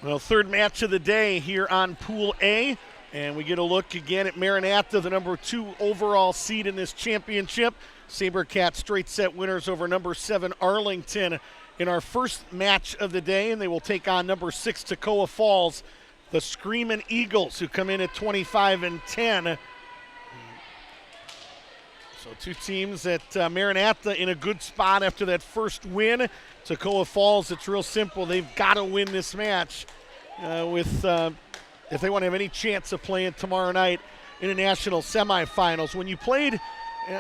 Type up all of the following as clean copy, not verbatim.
Well, third match of the day here on Pool A. And we get a look again at Maranatha, the number 2 overall seed in this championship. SaberCats straight set winners over number 7 Arlington in our first match of the day. And they will take on number 6 Toccoa Falls, the Screamin' Eagles, who come in at 25-10. So two teams at Maranatha in a good spot after that first win. Toccoa Falls, it's real simple. They've got to win this match if they want to have any chance of playing tomorrow night in the national semifinals. When you played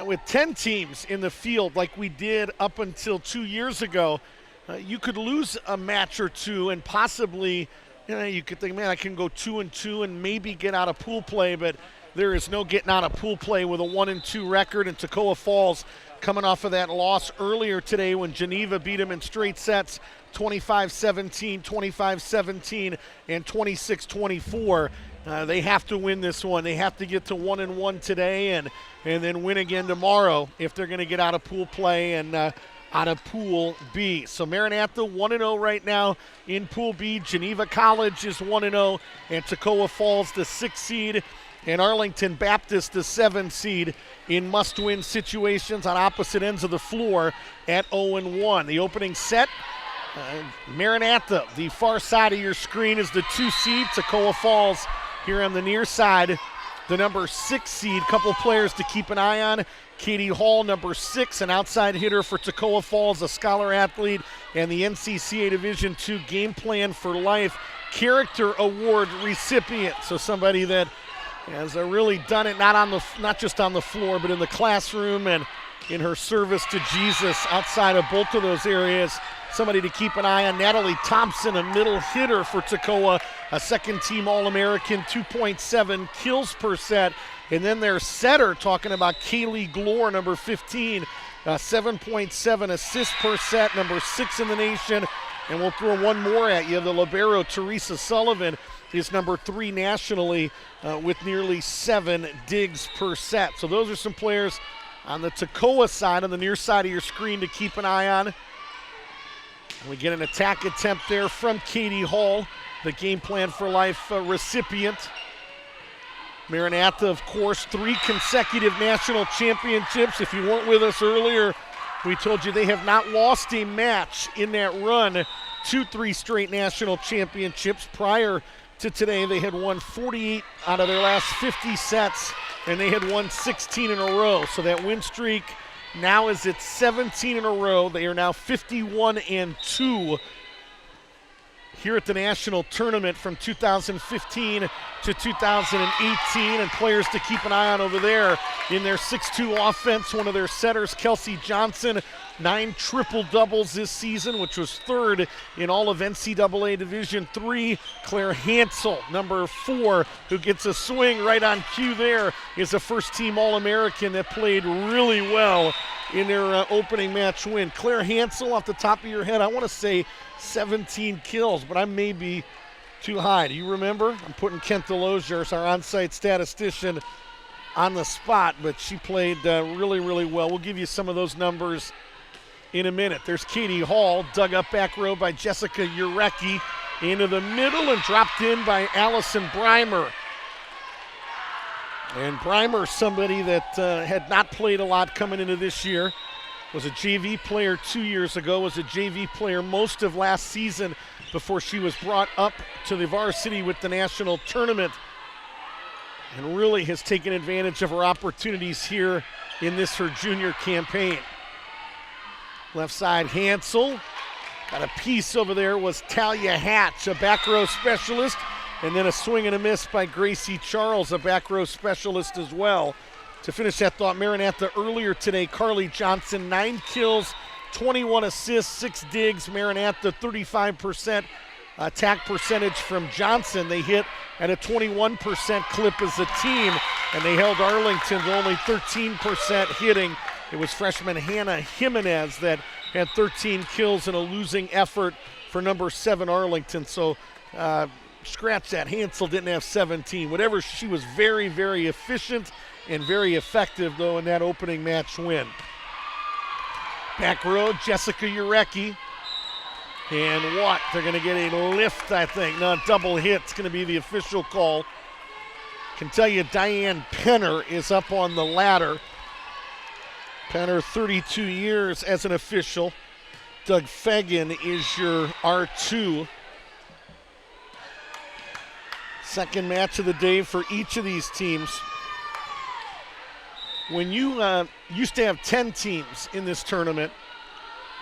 with 10 teams in the field like we did up until 2 years ago, you could lose a match or two and possibly, you could think, man, I can go 2-2 and maybe get out of pool play, but there is no getting out of pool play with a 1-2 record. And Toccoa Falls coming off of that loss earlier today when Geneva beat them in straight sets, 25-17, 25-17, and 26-24. They have to win this one. They have to get to 1-1 today and then win again tomorrow if they're going to get out of pool play and out of Pool B. So Maranatha 1-0 right now in Pool B. Geneva College is 1-0, and Toccoa Falls the 6th seed, and Arlington Baptist the 7th seed in must-win situations on opposite ends of the floor at 0-1. The opening set, Maranatha, the far side of your screen, is the 2 seed. Toccoa Falls here on the near side, the number 6 seed. Couple players to keep an eye on. Katie Hall, number 6, an outside hitter for Toccoa Falls, a scholar athlete, and the NCCA Division II Game Plan for Life Character Award recipient. So somebody that has really done it not just on the floor, but in the classroom and in her service to Jesus outside of both of those areas. Somebody to keep an eye on. Natalie Thompson, a middle hitter for Toccoa, a second-team All-American, 2.7 kills per set. And then their setter, talking about Kaylee Glore, number 15, 7.7 assists per set, number 6 in the nation. And we'll throw one more at you. The libero, Teresa Sullivan, is number 3 nationally with nearly 7 digs per set. So those are some players on the Toccoa side, on the near side of your screen, to keep an eye on. We get an attack attempt there from Katie Hall, the Game Plan for Life recipient. Maranatha, of course, 3 consecutive national championships. If you weren't with us earlier, we told you they have not lost a match in that run to 3 straight national championships. Prior to today, they had won 48 out of their last 50 sets, and they had won 16 in a row. So that win streak now is at 17 in a row. They are now 51-2 here at the national tournament from 2015 to 2018, and players to keep an eye on over there in their 6-2 offense. One of their setters, Kelsey Johnson, 9 triple-doubles this season, which was 3rd in all of NCAA Division III. Claire Hansel, number 4, who gets a swing right on cue there, is a first-team All-American that played really well in their opening match win. Claire Hansel, off the top of your head, I want to say 17 kills, but I may be too high. Do you remember? I'm putting Kent DeLozier, our on-site statistician, on the spot, but she played really, really well. We'll give you some of those numbers in a minute. There's Katie Hall, dug up back row by Jessica Urecki, into the middle and dropped in by Allison Breimer. And Breimer, somebody that had not played a lot coming into this year, was a JV player 2 years ago, was a JV player most of last season before she was brought up to the varsity with the national tournament, and really has taken advantage of her opportunities here in this her junior campaign. Left side, Hansel. Got a piece over there, was Talia Hatch, a back row specialist, and then a swing and a miss by Gracie Charles, a back row specialist as well. To finish that thought, Maranatha earlier today, Carly Johnson, 9 kills, 21 assists, 6 digs. Maranatha, 35% attack percentage from Johnson. They hit at a 21% clip as a team, and they held Arlington to only 13% hitting. It was freshman Hannah Jimenez that had 13 kills in a losing effort for number 7 Arlington. So scratch that. Hansel didn't have 17. Whatever, she was very, very efficient and very effective, though, in that opening match win. Back row, Jessica Urecki And what? They're going to get a lift, I think. No, double hit's going to be the official call. Can tell you Diane Penner is up on the ladder. Penner, 32 years as an official. Doug Fagan is your R2. Second match of the day for each of these teams. When you used to have 10 teams in this tournament,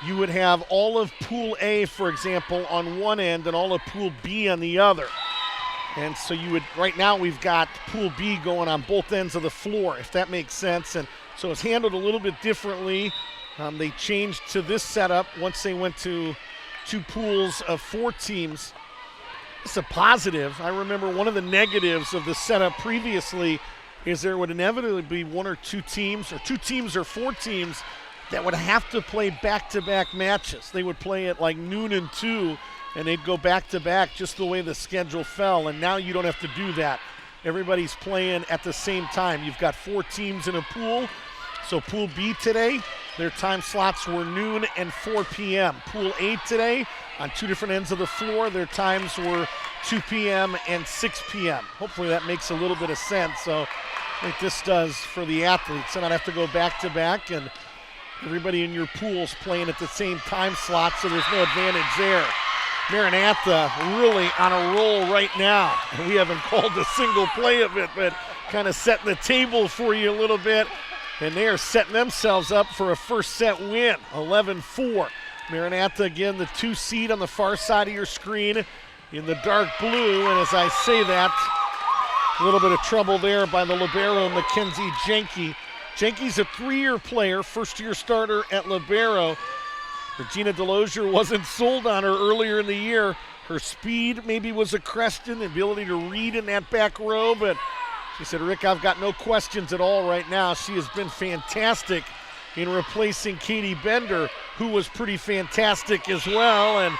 you would have all of Pool A, for example, on one end and all of Pool B on the other. And so you would, right now we've got Pool B going on both ends of the floor, if that makes sense. And so it's handled a little bit differently. They changed to this setup once they went to 2 pools of 4 teams. It's a positive. I remember one of the negatives of the setup previously is there would inevitably be 1 or 2 teams, or 2 teams or 4 teams that would have to play back-to-back matches. They would play at like noon and 2, and they'd go back-to-back just the way the schedule fell, and now you don't have to do that. Everybody's playing at the same time. You've got 4 teams in a pool. So Pool B today, their time slots were noon and 4 p.m. Pool A today, on 2 different ends of the floor, their times were 2 p.m. and 6 p.m. Hopefully that makes a little bit of sense. So I think this does for the athletes. They don't have to go back-to-back, and everybody in your pool's playing at the same time slot, so there's no advantage there. Maranatha really on a roll right now. We haven't called a single play of it, but kind of setting the table for you a little bit. And they are setting themselves up for a first set win, 11-4. Maranatha, again, the 2 seed on the far side of your screen in the dark blue. And as I say that, a little bit of trouble there by the libero, Mackenzie Jenke. Jenke's a 3-year player, first-year starter at libero. Regina Delosier wasn't sold on her earlier in the year. Her speed maybe was a question, the ability to read in that back row, but she said, Rick, I've got no questions at all right now. She has been fantastic in replacing Katie Bender, who was pretty fantastic as well. And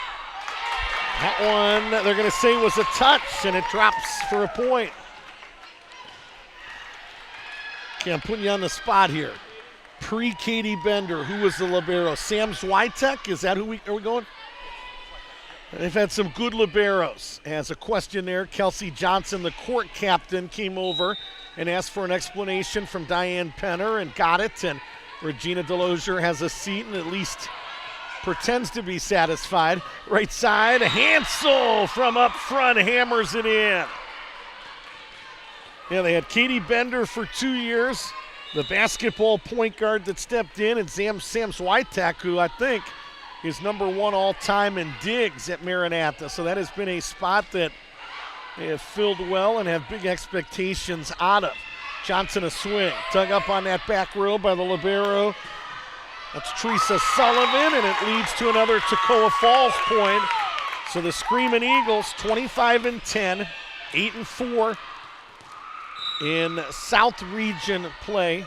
that one, they're going to say was a touch, and it drops for a point. Okay, I'm putting you on the spot here. Pre-Katie Bender, who was the libero? Sam Zwitek, is that who are we going? They've had some good liberos. As a question there, Kelsey Johnson, the court captain, came over and asked for an explanation from Diane Penner and got it. And Regina Delosier has a seat and at least pretends to be satisfied. Right side, Hansel from up front hammers it in. Yeah, they had Katie Bender for 2 years, the basketball point guard that stepped in, and Sam Zwitek, who I think is #1 all-time in digs at Maranatha. So that has been a spot that they have filled well and have big expectations out of. Johnson a swing, dug up on that back row by the libero. That's Teresa Sullivan, and it leads to another Toccoa Falls point. So the Screaming Eagles, 25-10, 8-4 in South Region play.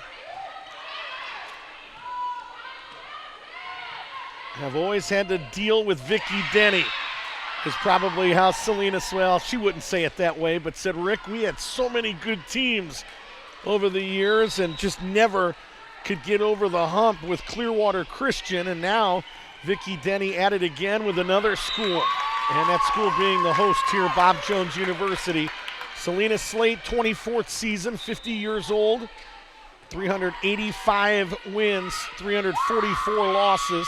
Have always had to deal with Vicki Denny, is probably how Selena Swell, she wouldn't say it that way, but said, Rick, we had so many good teams over the years and just never could get over the hump with Clearwater Christian, and now Vicki Denny at it again with another school, and that school being the host here, Bob Jones University. Selena Slate, 24th season, 50 years old, 385 wins, 344 losses.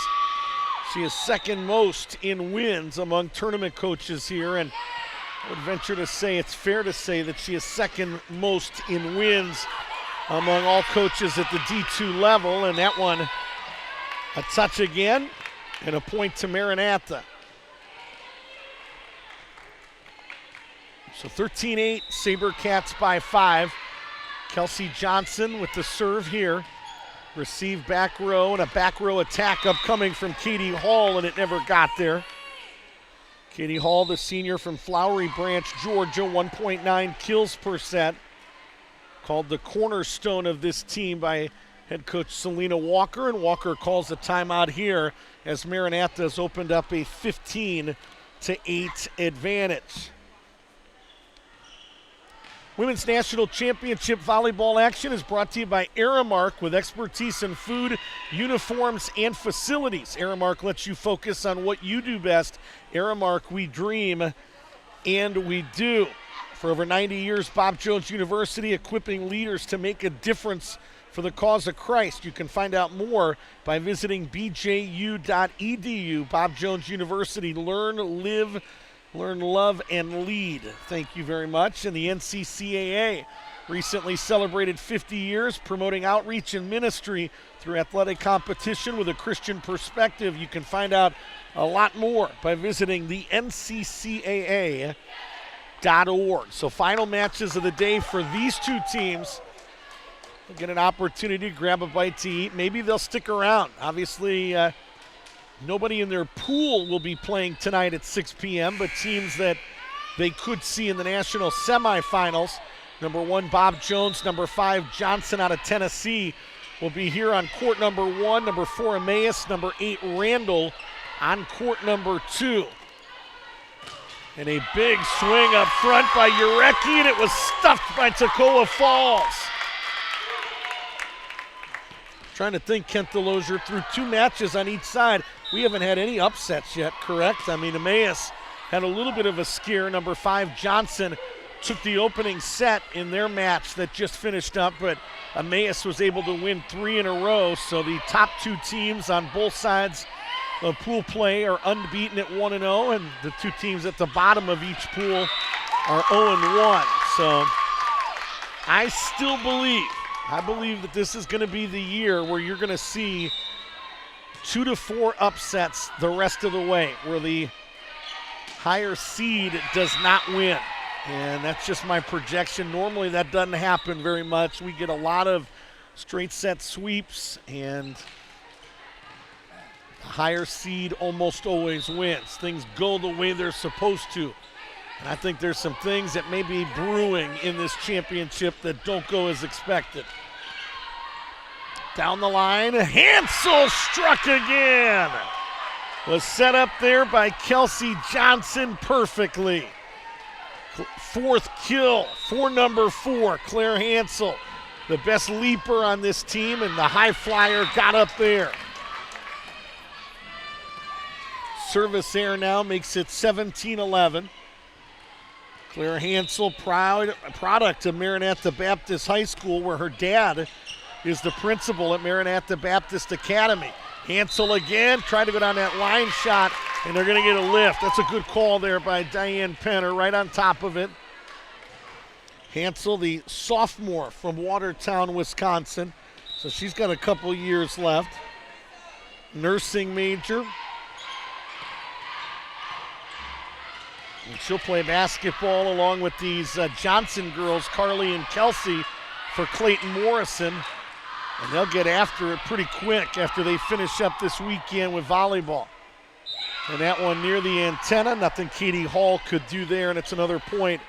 She is second most in wins among tournament coaches here, and I would venture to say it's fair to say that she is second most in wins among all coaches at the D2 level, and that one a touch again and a point to Maranatha. So 13-8, SaberCats by 5. Kelsey Johnson with the serve here. Receive back row, and a back row attack upcoming from Katie Hall, and it never got there. Katie Hall, the senior from Flowery Branch, Georgia, 1.9 kills per set. Called the cornerstone of this team by head coach Selena Walker, and Walker calls a timeout here as Maranatha has opened up a 15-8 advantage. Women's National Championship volleyball action is brought to you by Aramark with expertise in food, uniforms, and facilities. Aramark lets you focus on what you do best. Aramark, we dream and we do. For over 90 years, Bob Jones University equipping leaders to make a difference for the cause of Christ. You can find out more by visiting bju.edu. Bob Jones University, learn, live, learn, love, and lead. Thank you very much. And the NCCAA recently celebrated 50 years promoting outreach and ministry through athletic competition with a Christian perspective. You can find out a lot more by visiting the NCCAA.org. So final matches of the day for these two teams. They'll get an opportunity to grab a bite to eat. Maybe they'll stick around. Obviously, nobody in their pool will be playing tonight at 6 p.m., but teams that they could see in the national semifinals. Number 1, Bob Jones. Number 5, Johnson out of Tennessee will be here on court number 1. Number 4, Emmaus. Number 8, Randall on court number 2. And a big swing up front by Urecki, and it was stuffed by Toccoa Falls. Trying to think, Kent Delosier, through 2 matches on each side. We haven't had any upsets yet, correct? I mean, Emmaus had a little bit of a scare. Number 5, Johnson, took the opening set in their match that just finished up, but Emmaus was able to win 3 in a row. So the top 2 teams on both sides of pool play are unbeaten at 1-0, and the 2 teams at the bottom of each pool are 0-1. So I still believe that this is going to be the year where you're going to see 2 to 4 upsets the rest of the way, where the higher seed does not win. And that's just my projection. Normally that doesn't happen very much. We get a lot of straight set sweeps, and the higher seed almost always wins. Things go the way they're supposed to. And I think there's some things that may be brewing in this championship that don't go as expected. Down the line, Hansel struck again. Was set up there by Kelsey Johnson perfectly. 4th kill for number 4, Claire Hansel. The best leaper on this team, and the high flyer got up there. Service error now makes it 17-11. Claire Hansel, product of Maranatha Baptist High School, where her dad is the principal at Maranatha Baptist Academy. Hansel again, trying to go down that line shot, and they're going to get a lift. That's a good call there by Diane Penner, right on top of it. Hansel, the sophomore from Watertown, Wisconsin, so she's got a couple years left. Nursing major. And she'll play basketball along with these Johnson girls, Carly and Kelsey, for Clayton Morrison. And they'll get after it pretty quick after they finish up this weekend with volleyball. And that one near the antenna, nothing Katie Hall could do there, and it's another point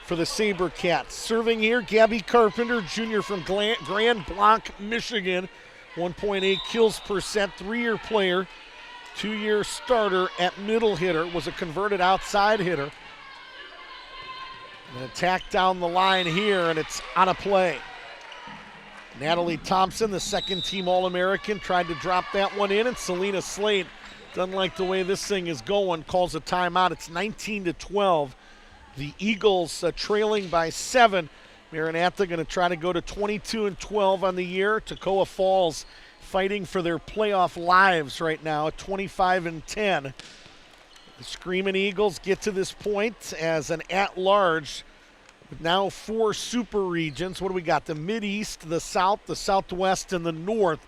for the SaberCats. Serving here, Gabby Carpenter, junior from Grand Blanc, Michigan. 1.8 kills per set, 3-year player. 2-year starter at middle hitter, was a converted outside hitter. An attack down the line here, and it's out of play. Natalie Thompson, the second-team All-American, tried to drop that one in, and Selena Slate doesn't like the way this thing is going, calls a timeout. It's 19-12. The Eagles trailing by 7. Maranatha going to try to go to 22-12 on the year. Toccoa Falls fighting for their playoff lives right now at 25-10. The Screaming Eagles get to this point as an at-large with now 4 super regions. What do we got? The Mid-East, the South, the Southwest, and the North.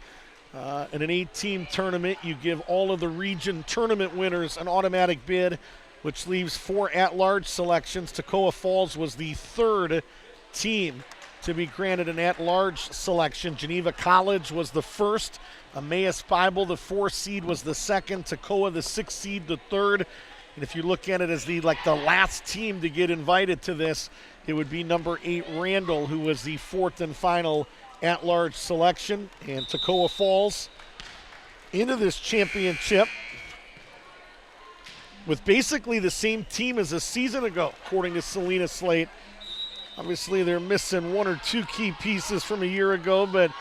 In an 8-team tournament, you give all of the region tournament winners an automatic bid, which leaves 4 at-large selections. Toccoa Falls was the 3rd team to be granted an at-large selection. Geneva College was the 1st. Emmaus Bible, the 4th seed, was the 2nd. Toccoa, the 6th seed, the 3rd. And if you look at it as the last team to get invited to this, it would be number 8 Randall, who was the 4th and final at-large selection. And Toccoa Falls into this championship with basically the same team as a season ago, according to Selena Slate. Obviously, they're missing one or two key pieces from a year ago, but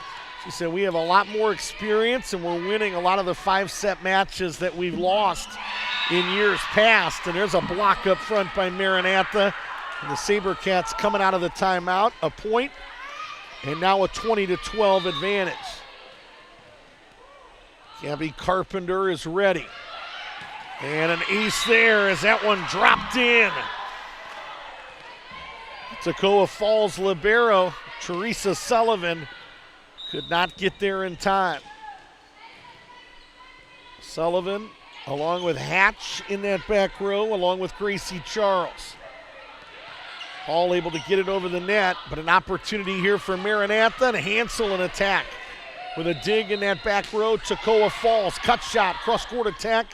she said we have a lot more experience and we're winning a lot of the 5-set matches that we've lost in years past. And there's a block up front by Maranatha. And the SaberCats coming out of the timeout, a point, and now a 20-12 advantage. Gabby Carpenter is ready. And an ace there as that one dropped in. Toccoa Falls libero, Teresa Sullivan, could not get there in time. Sullivan, along with Hatch in that back row, along with Gracie Charles. All able to get it over the net, but an opportunity here for Maranatha, and Hansel in attack. With a dig in that back row, Toccoa Falls, cut shot, cross-court attack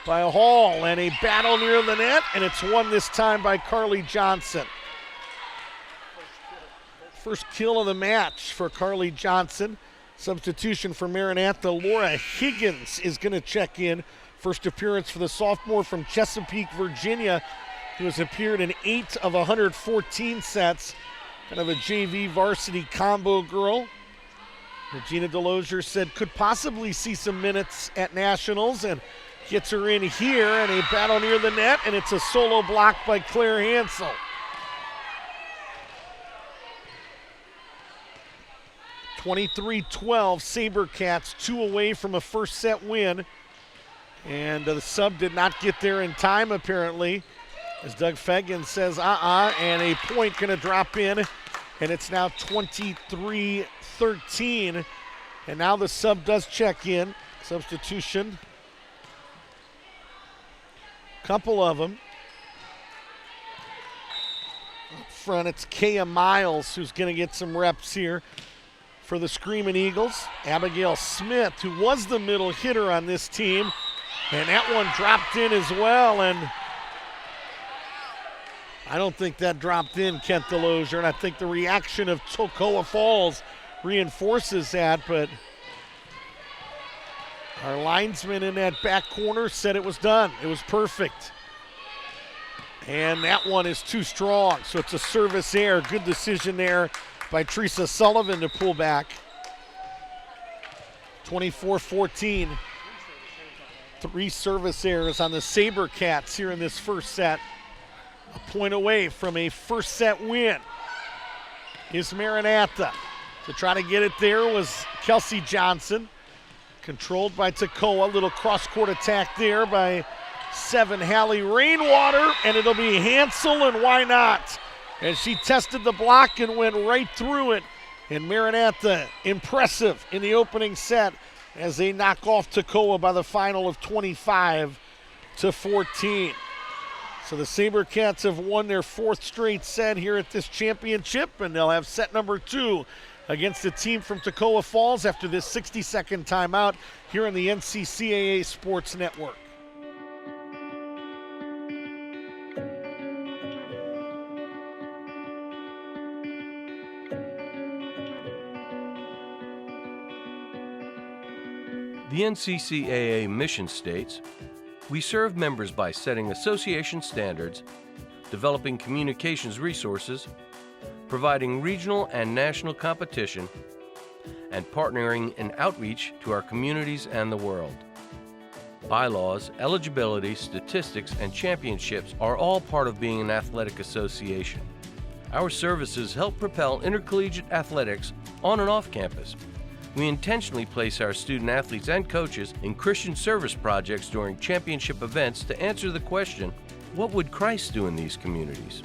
by Hall, and a battle near the net, and it's won this time by Carly Johnson. First kill of the match for Carly Johnson. Substitution for Maranatha, Laura Higgins is going to check in. First appearance for the sophomore from Chesapeake, Virginia, who has appeared in 8 of 114 sets. Kind of a JV varsity combo girl. Regina DeLozier said could possibly see some minutes at Nationals, and gets her in here, and a battle near the net, and it's a solo block by Claire Hansel. 23-12, SaberCats 2 away from a first set win. And the sub did not get there in time, apparently, as Doug Fegan says, and a point going to drop in, and it's now 23-13. And now the sub does check in. Substitution. Couple of them. Up front, it's Kaya Miles who's going to get some reps here for the Screaming Eagles. Abigail Smith, who was the middle hitter on this team, and that one dropped in as well, and I don't think that dropped in, Kent DeLozier, and I think the reaction of Toccoa Falls reinforces that, but our linesman in that back corner said it was done. It was perfect. And that one is too strong, so it's a service error. Good decision there by Teresa Sullivan to pull back. 24-14. 3 service errors on the SaberCats here in this first set. A point away from a first set win is Maranatha. To try to get it there was Kelsey Johnson. Controlled by Toccoa. Little cross-court attack there by 7 Hallie Rainwater, and it'll be Hansel, and why not? And she tested the block and went right through it. And Maranatha impressive in the opening set as they knock off Toccoa by the final of 25-14. So the SaberCats have won their 4th straight set here at this championship, and they'll have set number 2 against the team from Toccoa Falls after this 60-second timeout here on the NCCAA Sports Network. The NCCAA mission states, "We serve members by setting association standards, developing communications resources, providing regional and national competition, and partnering in outreach to our communities and the world." Bylaws, eligibility, statistics, and championships are all part of being an athletic association. Our services help propel intercollegiate athletics on and off campus. We intentionally place our student athletes and coaches in Christian service projects during championship events to answer the question, what would Christ do in these communities?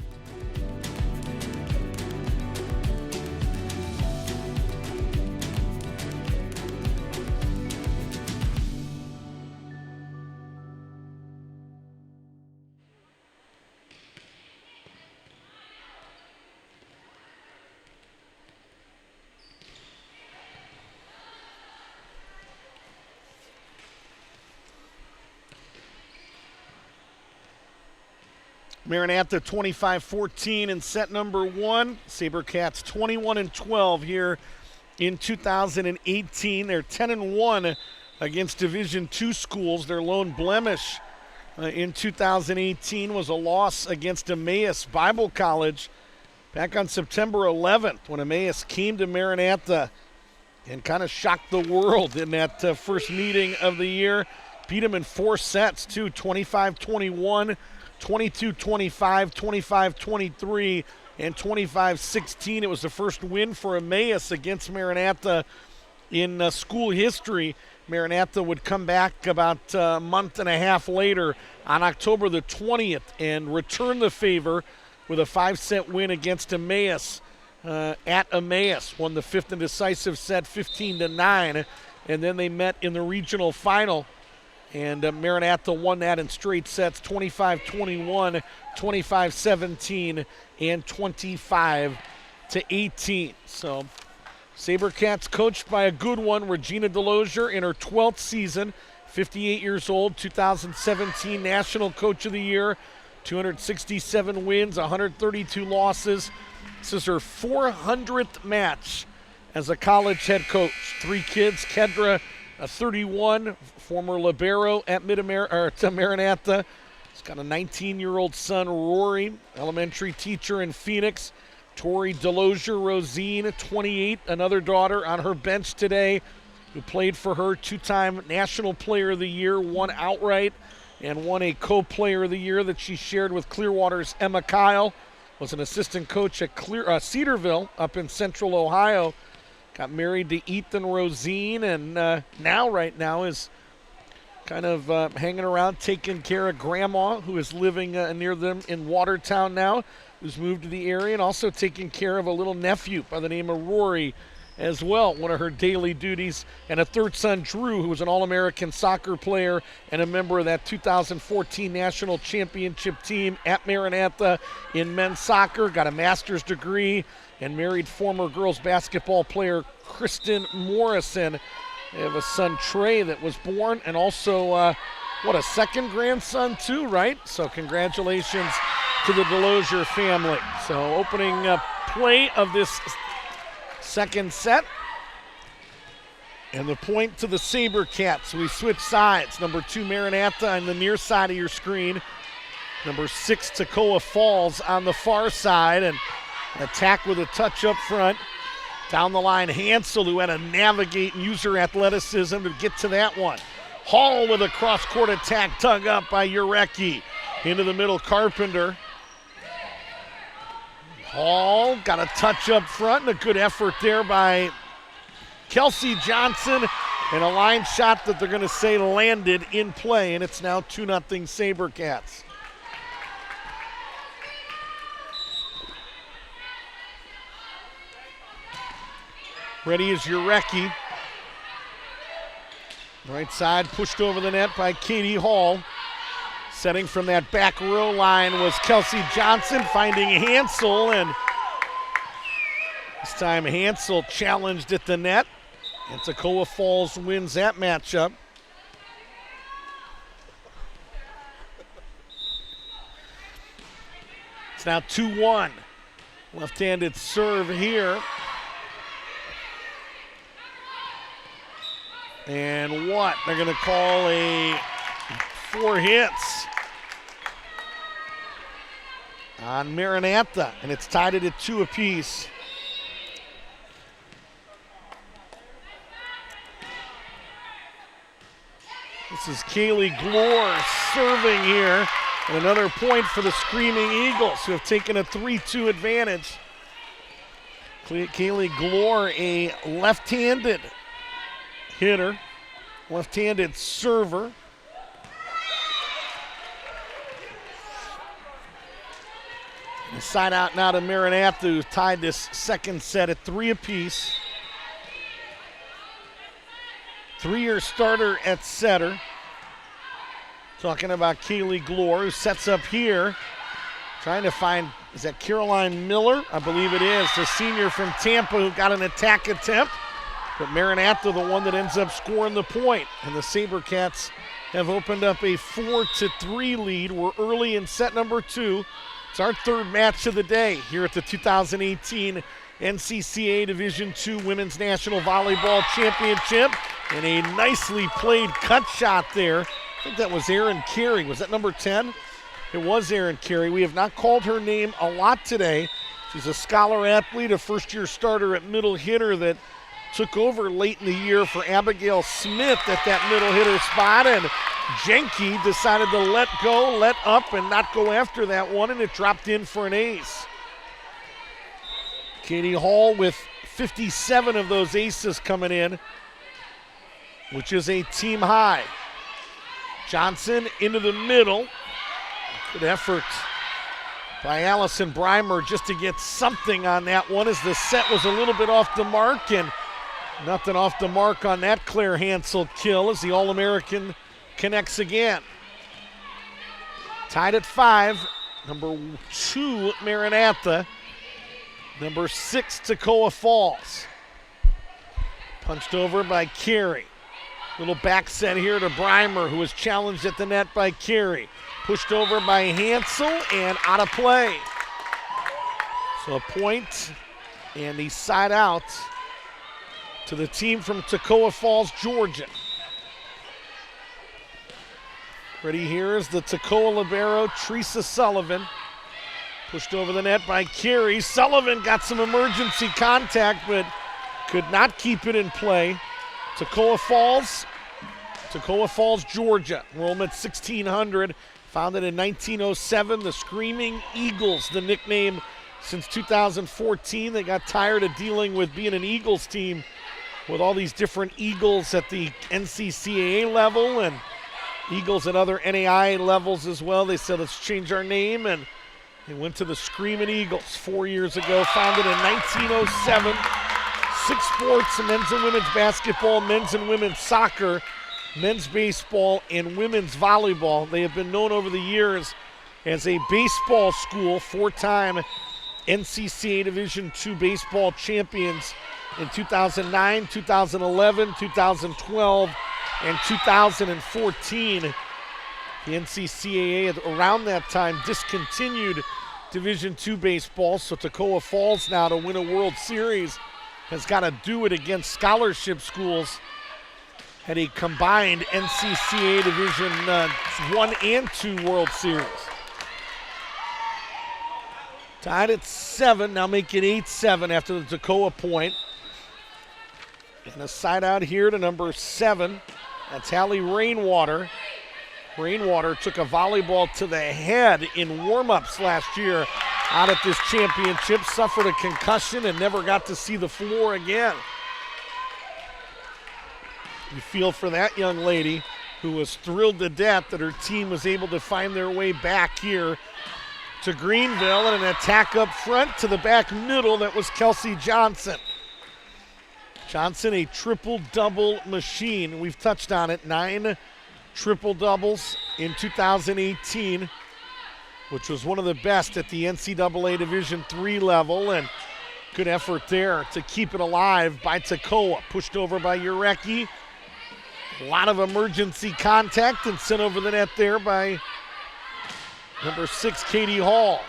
Maranatha 25-14 in set number 1. SaberCats 21-12 here in 2018. They're 10-1 against Division II schools. Their lone blemish in 2018 was a loss against Emmaus Bible College back on September 11th when Emmaus came to Maranatha and kind of shocked the world in that first meeting of the year. Beat them in 4 sets, too, 25-21, 22-25, 25-23, and 25-16. It was the first win for Emmaus against Maranatha in school history. Maranatha would come back about a month and a half later on October the 20th and return the favor with a 5-set win against Emmaus at Emmaus. Won the 5th and decisive set 15-9, and then they met in the regional final. And Maranatha won that in straight sets, 25-21, 25-17, and 25-18. So SaberCats coached by a good one, Regina Delosier, in her 12th season, 58 years old, 2017 National Coach of the Year, 267 wins, 132 losses. This is her 400th match as a college head coach. 3 kids, Kedra, 31, former libero at Maranatha. He's got a 19-year-old son, Rory, elementary teacher in Phoenix. Tori Delosier Rosine, 28, another daughter on her bench today, who played for her, 2-time National Player of the Year, won outright, and won a co-player of the year that she shared with Clearwater's Emma Kyle. Was an assistant coach at Cedarville up in Central Ohio. Got married to Ethan Rosine, and right now is kind of hanging around, taking care of Grandma, who is living near them in Watertown now, who's moved to the area, and also taking care of a little nephew by the name of Rory as well, one of her daily duties, and a third son, Drew, who was an All-American soccer player and a member of that 2014 National Championship team at Maranatha in men's soccer, got a master's degree, and married former girls basketball player Kristen Morrison. They have a son, Trey, that was born, and also, a second grandson too, right? So congratulations to the Delosier family. So opening play of this second set. And the point to the SaberCats. We switch sides. Number 2, Maranatha on the near side of your screen. Number 6, Toccoa Falls on the far side. And an attack with a touch up front. Down the line, Hansel, who had to navigate and use her athleticism to get to that one. Hall with a cross-court attack, dug up by Urecki. Into the middle, Carpenter. Hall got a touch up front and a good effort there by Kelsey Johnson. And a line shot that they're going to say landed in play, and it's now 2-0 SaberCats. Ready is Urecki. Right side pushed over the net by Katie Hall. Setting from that back row line was Kelsey Johnson, finding Hansel, and this time Hansel challenged at the net, and Toccoa Falls wins that matchup. It's now 2-1. Left-handed serve here. And what? They're going to call a 4 hits on Maranatha, and it's tied it at 2 apiece. This is Kaylee Glore serving here, and another point for the Screaming Eagles, who have taken a 3-2 advantage. Kaylee Glore, a left-handed hitter, left-handed server. Side out now to Maranatha, who tied this second set at 3 apiece. 3-year starter at setter. Talking about Kaylee Glore, who sets up here. Trying to find, is that Caroline Miller? I believe it is, the senior from Tampa who got an attack attempt. But Maranatha, the one that ends up scoring the point. And the SaberCats have opened up a 4-3 lead. We're early in set number 2. It's our 3rd match of the day here at the 2018 NCCA Division II Women's National Volleyball Championship. And a nicely played cut shot there. I think that was Erin Carey. Was that number 10? It was Erin Carey. We have not called her name a lot today. She's a scholar athlete, a first-year starter at middle hitter that took over late in the year for Abigail Smith at that middle hitter spot, and Jenke decided to let go, let up, and not go after that one, and it dropped in for an ace. Katie Hall with 57 of those aces coming in, which is a team high. Johnson into the middle. Good effort by Allison Breimer just to get something on that one, as the set was a little bit off the mark, and nothing off the mark on that Claire Hansel kill as the All-American connects again. Tied at 5, number 2, Maranatha. Number 6, Toccoa Falls. Punched over by Carey. Little back set here to Breimer, who was challenged at the net by Carey. Pushed over by Hansel and out of play. So a point and the side out to the team from Toccoa Falls, Georgia. Ready here is the Toccoa libero, Teresa Sullivan. Pushed over the net by Carey. Sullivan got some emergency contact, but could not keep it in play. Toccoa Falls, Georgia. Enrollment 1,600. Founded in 1907. The Screaming Eagles, the nickname since 2014. They got tired of dealing with being an Eagles team with all these different Eagles at the NCCAA level and Eagles at other NAIA levels as well. They said, let's change our name, and they went to the Screaming Eagles 4 years ago. Founded in 1907. 6 sports: men's and women's basketball, men's and women's soccer, men's baseball, and women's volleyball. They have been known over the years as a baseball school, 4-time NCCAA Division II baseball champions in 2009, 2011, 2012, and 2014. The NCCAA around that time discontinued Division II baseball, so Toccoa Falls now, to win a World Series, has got to do it against scholarship schools at a combined NCCAA Division 1 and 2 World Series. Tied at 7, now make it 8-7 after the Toccoa point. And a side out here to number 7. That's Hallie Rainwater. Rainwater took a volleyball to the head in warm-ups last year out at this championship, suffered a concussion and never got to see the floor again. You feel for that young lady who was thrilled to death that her team was able to find their way back here to Greenville, and an attack up front to the back middle. That was Kelsey Johnson. Johnson, a triple-double machine. We've touched on it. 9 triple-doubles in 2018, which was one of the best at the NCAA Division III level, and good effort there to keep it alive by Toccoa. Pushed over by Urecki. A lot of emergency contact and sent over the net there by number 6, Katie Hall.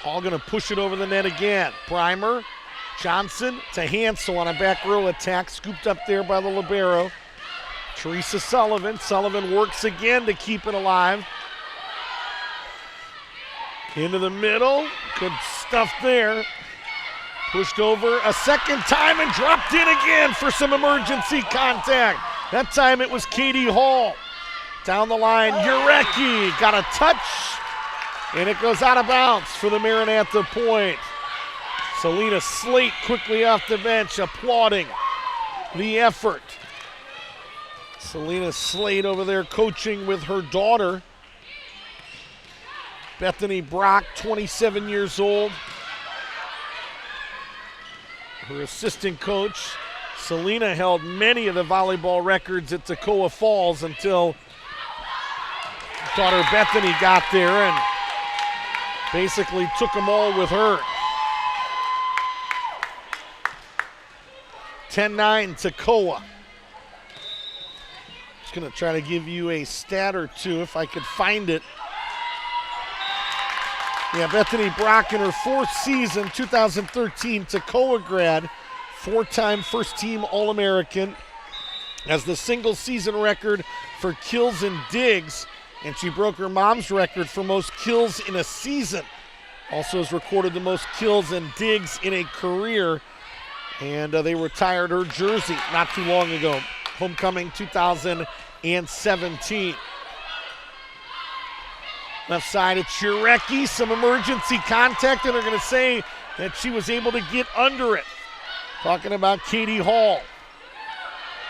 Hall going to push it over the net again. Breimer, Johnson to Hansel on a back row attack, scooped up there by the libero. Teresa Sullivan. Sullivan works again to keep it alive. Into the middle. Good stuff there. Pushed over a second time and dropped in again for some emergency contact. That time it was Katie Hall. Down the line, Urecki got a touch, and it goes out of bounds for the Maranatha point. Selena Slate quickly off the bench, applauding the effort. Selena Slate over there coaching with her daughter, Bethany Brock, 27 years old. Her assistant coach. Selena held many of the volleyball records at Toccoa Falls until daughter Bethany got there and basically took them all with her. 10-9 Toccoa. Just going to try to give you a stat or two if I could find it. Yeah, Bethany Brock in her 4th season, 2013 Toccoa grad, 4-time first-team All-American, has the single season record for kills and digs and she broke her mom's record for most kills in a season. Also has recorded the most kills and digs in a career, and they retired her jersey not too long ago. Homecoming 2017. Left side, it's Jurecki. Some emergency contact, and they're going to say that she was able to get under it. Talking about Katie Hall.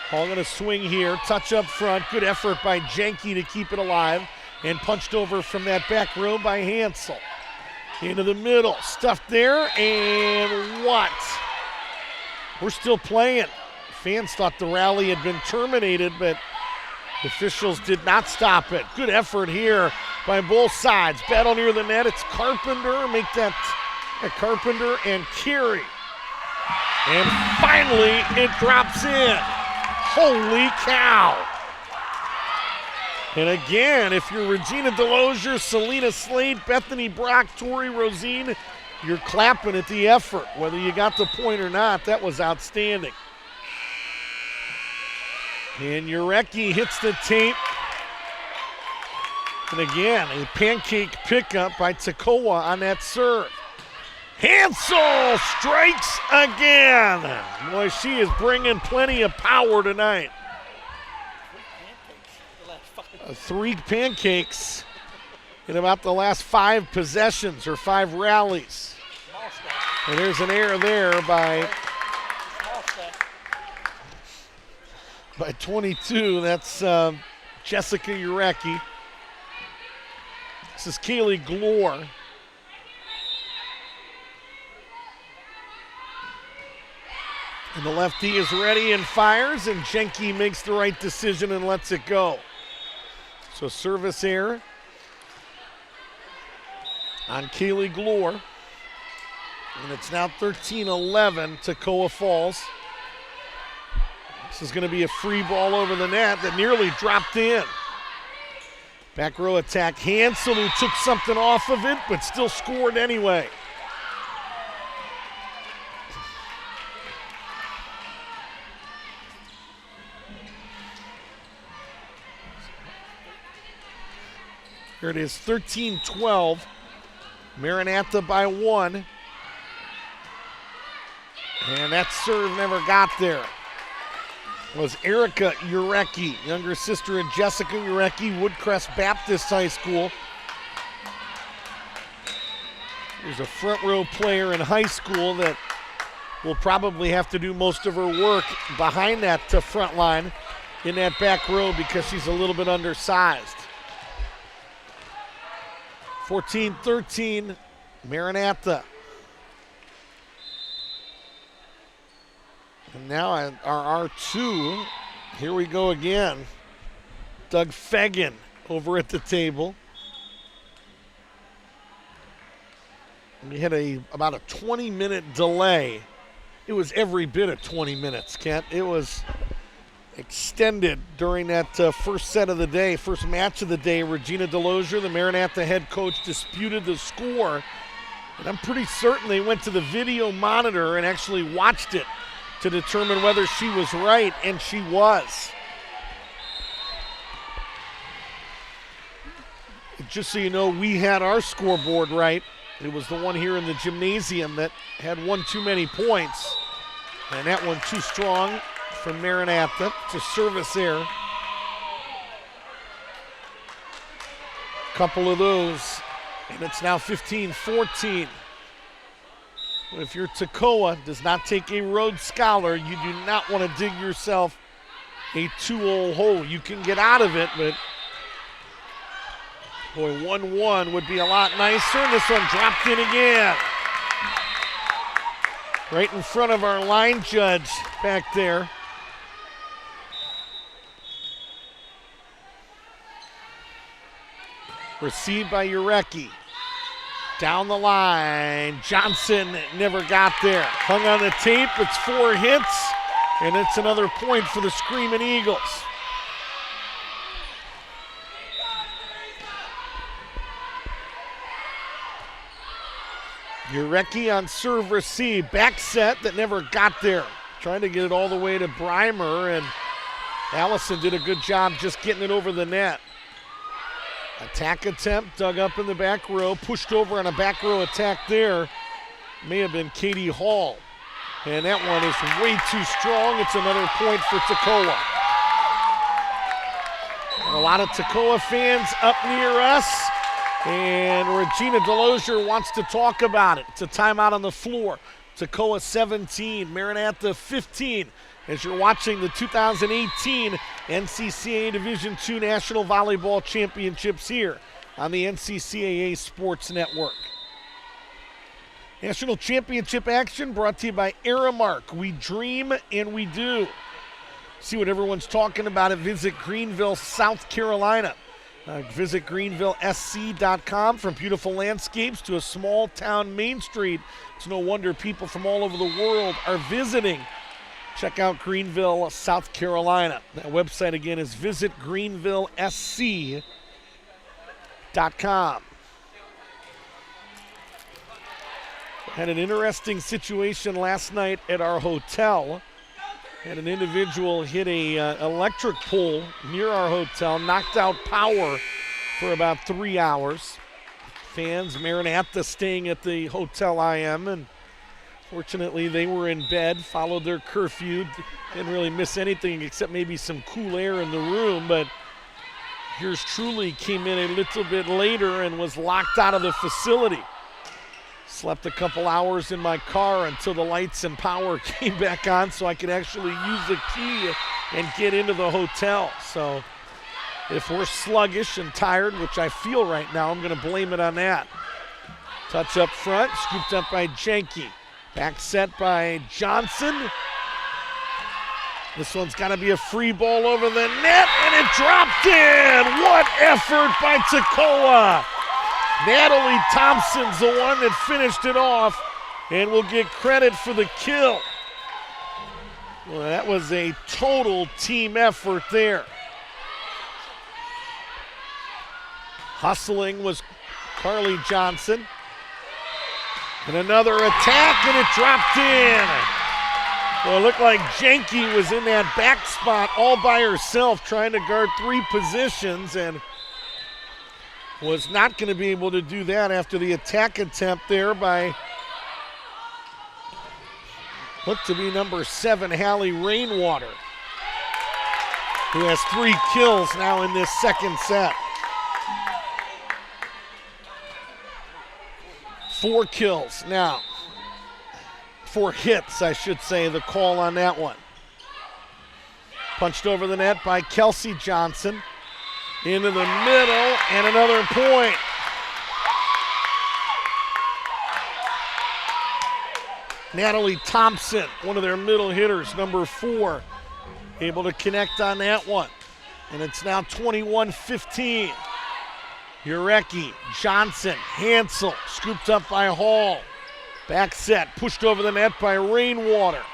Hall going to swing here, touch up front. Good effort by Jenke to keep it alive, and punched over from that back row by Hansel. Into the middle, stuffed there, and what? We're still playing. Fans thought the rally had been terminated, but officials did not stop it. Good effort here by both sides. Battle near the net. It's Carpenter. Make that Carpenter and Carey. And finally, it drops in. Holy cow. And again, if you're Regina Delosier, Selena Slade, Bethany Brock, Tori Rosine, you're clapping at the effort. Whether you got the point or not, that was outstanding. And Jurecki hits the tape. And again, a pancake pickup by Toccoa on that serve. Hansel strikes again. Boy, she is bringing plenty of power tonight. 3 pancakes in about the last 5 possessions or 5 rallies. And there's an error there by 22. That's Jessica Jurecki. This is Kaylee Glore. And the lefty is ready and fires, and Jenke makes the right decision and lets it go. So service error on Kaylee Glore. And it's now 13-11. Toccoa Falls. This is going to be a free ball over the net that nearly dropped in. Back row attack. Hansel, who took something off of it, but still scored anyway. Here it is, 13-12. Maranatha by 1. And that serve never got there. It was Erica Jurecki, younger sister of Jessica Jurecki, Woodcrest Baptist High School. There's a front row player in high school that will probably have to do most of her work behind that front line in that back row because she's a little bit undersized. 14-13, Maranatha. And now our R2, here we go again. Doug Fegan over at the table. We had about a 20-minute delay. It was every bit of 20 minutes, Kent. It was extended during that first set of the day, first match of the day. Regina Delosier, the Maranatha head coach, disputed the score. And I'm pretty certain they went to the video monitor and actually watched it to determine whether she was right, and she was. Just so you know, we had our scoreboard right. It was the one here in the gymnasium that had one too many points, and that one too strong from Maranatha. It's a service error. Couple of those, and it's now 15-14. If you're Toccoa, does not take a Rhodes Scholar, you do not want to dig yourself a 2-hole hole. You can get out of it, but boy, 1-1 would be a lot nicer. And this one dropped in again. Right in front of our line judge back there. Received by Jurecki. Down the line, Johnson never got there. Hung on the tape, it's 4 hits, and it's another point for the Screaming Eagles. Jurecki on serve receive, back set that never got there. Trying to get it all the way to Breimer, and Allison did a good job just getting it over the net. Attack attempt, dug up in the back row, pushed over on a back row attack there. May have been Katie Hall. And that one is way too strong. It's another point for Toccoa. A lot of Toccoa fans up near us. And Regina Delosier wants to talk about it. It's a timeout on the floor. Toccoa 17, Maranatha 15. As you're watching the 2018 NCCAA Division II National Volleyball Championships here on the NCCAA Sports Network. National Championship action brought to you by Aramark. We dream and we do. See what everyone's talking about at Visit Greenville, South Carolina. Visit greenvillesc.com. From beautiful landscapes to a small town main street. It's no wonder people from all over the world are visiting. Check out Greenville, South Carolina. That website again is visitgreenvillesc.com. Had an interesting situation last night at our hotel. Had an individual hit a electric pole near our hotel, knocked out power for about 3 hours. Fans, Maranatha staying at the hotel I am, and fortunately they were in bed, followed their curfew, didn't really miss anything except maybe some cool air in the room, but yours truly came in a little bit later and was locked out of the facility. Slept a couple hours in my car until the lights and power came back on so I could actually use the key and get into the hotel. So if we're sluggish and tired, which I feel right now, I'm going to blame it on that. Touch up front, scooped up by Jenke. Back set by Johnson. This one's got to be a free ball over the net, and it dropped in. What effort by Toccoa. Natalie Thompson's the one that finished it off and will get credit for the kill. Well, that was a total team effort there. Hustling was Carly Johnson. And another attack, and it dropped in. Well, it looked like Jenke was in that back spot all by herself trying to guard 3 positions and was not going to be able to do that after the attack attempt there by looked to be number 7, Hallie Rainwater, who has 3 kills now in this second set. 4 kills now. 4 hits, I should say, the call on that one. Punched over the net by Kelsey Johnson. Into the middle, and another point. Natalie Thompson, one of their middle hitters, number 4, able to connect on that one. And it's now 21-15. Urecki, Johnson, Hansel, scooped up by Hall. Back set, pushed over the net by Rainwater.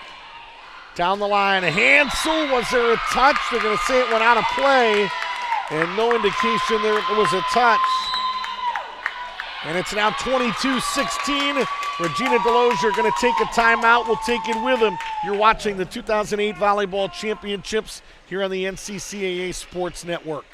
Down the line, Hansel, was there a touch? They're going to say it went out of play. And no indication there was a touch. And it's now 22-16. Regina Delosier going to take a timeout. We'll take it with them. You're watching the 2008 Volleyball Championships here on the NCCAA Sports Network.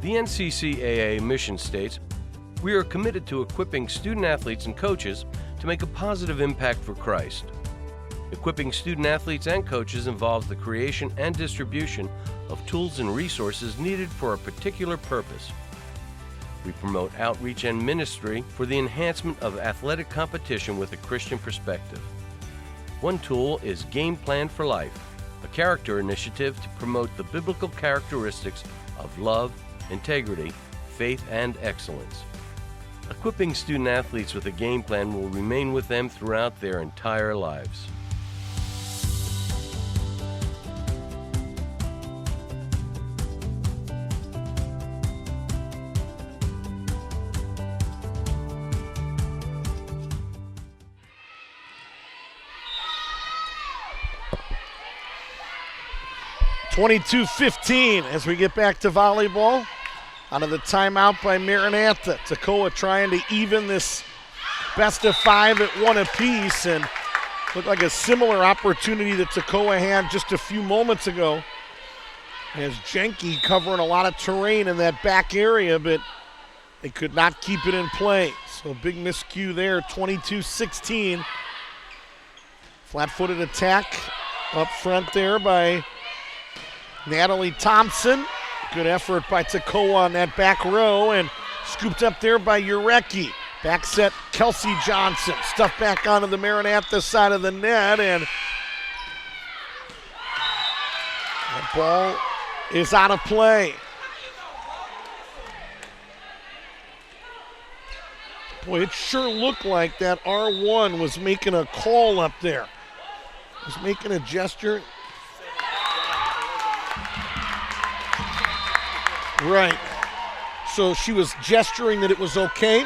The NCCAA mission states, "We are committed to equipping student athletes and coaches to make a positive impact for Christ. Equipping student athletes and coaches involves the creation and distribution of tools and resources needed for a particular purpose. We promote outreach and ministry for the enhancement of athletic competition with a Christian perspective. One tool is Game Plan for Life, a character initiative to promote the biblical characteristics of love, integrity, faith, and excellence. Equipping student athletes with a game plan will remain with them throughout their entire lives." (22-15) as we get back to volleyball. Out of the timeout by Maranatha. Toccoa trying to even this best of 5 at 1 apiece, and looked like a similar opportunity that Toccoa had just a few moments ago. As Jenke covering a lot of terrain in that back area, but they could not keep it in play. So big miscue there, 22-16. Flat-footed attack up front there by Natalie Thompson. Good effort by Toccoa on that back row, and scooped up there by Urecki. Back set, Kelsey Johnson. Stuffed back onto the Maranatha side of the net, and that ball is out of play. Boy, it sure looked like that R1 was making a call up there. Was making a gesture. Right. So she was gesturing that it was okay.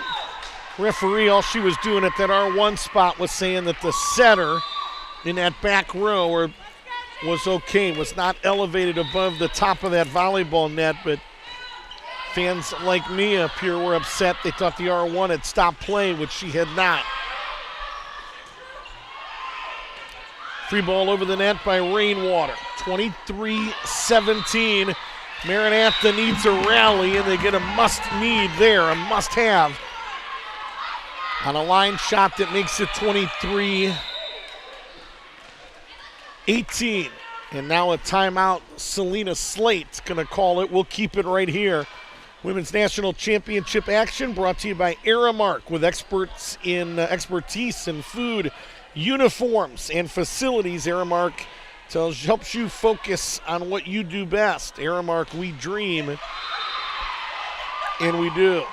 Referee, all she was doing at that R1 spot was saying that the setter in that back row was okay, was not elevated above the top of that volleyball net, but fans like me up here were upset. They thought the R1 had stopped play, which she had not. Free ball over the net by Rainwater. 23-17. Maranatha needs a rally, and they get a must-need there, a must-have. On a line shot that makes it 23-18. And now a timeout. Selena Slate's going to call it. We'll keep it right here. Women's National Championship action brought to you by Aramark, with expertise in food, uniforms, and facilities. Aramark helps you focus on what you do best. Aramark, we dream, and we do.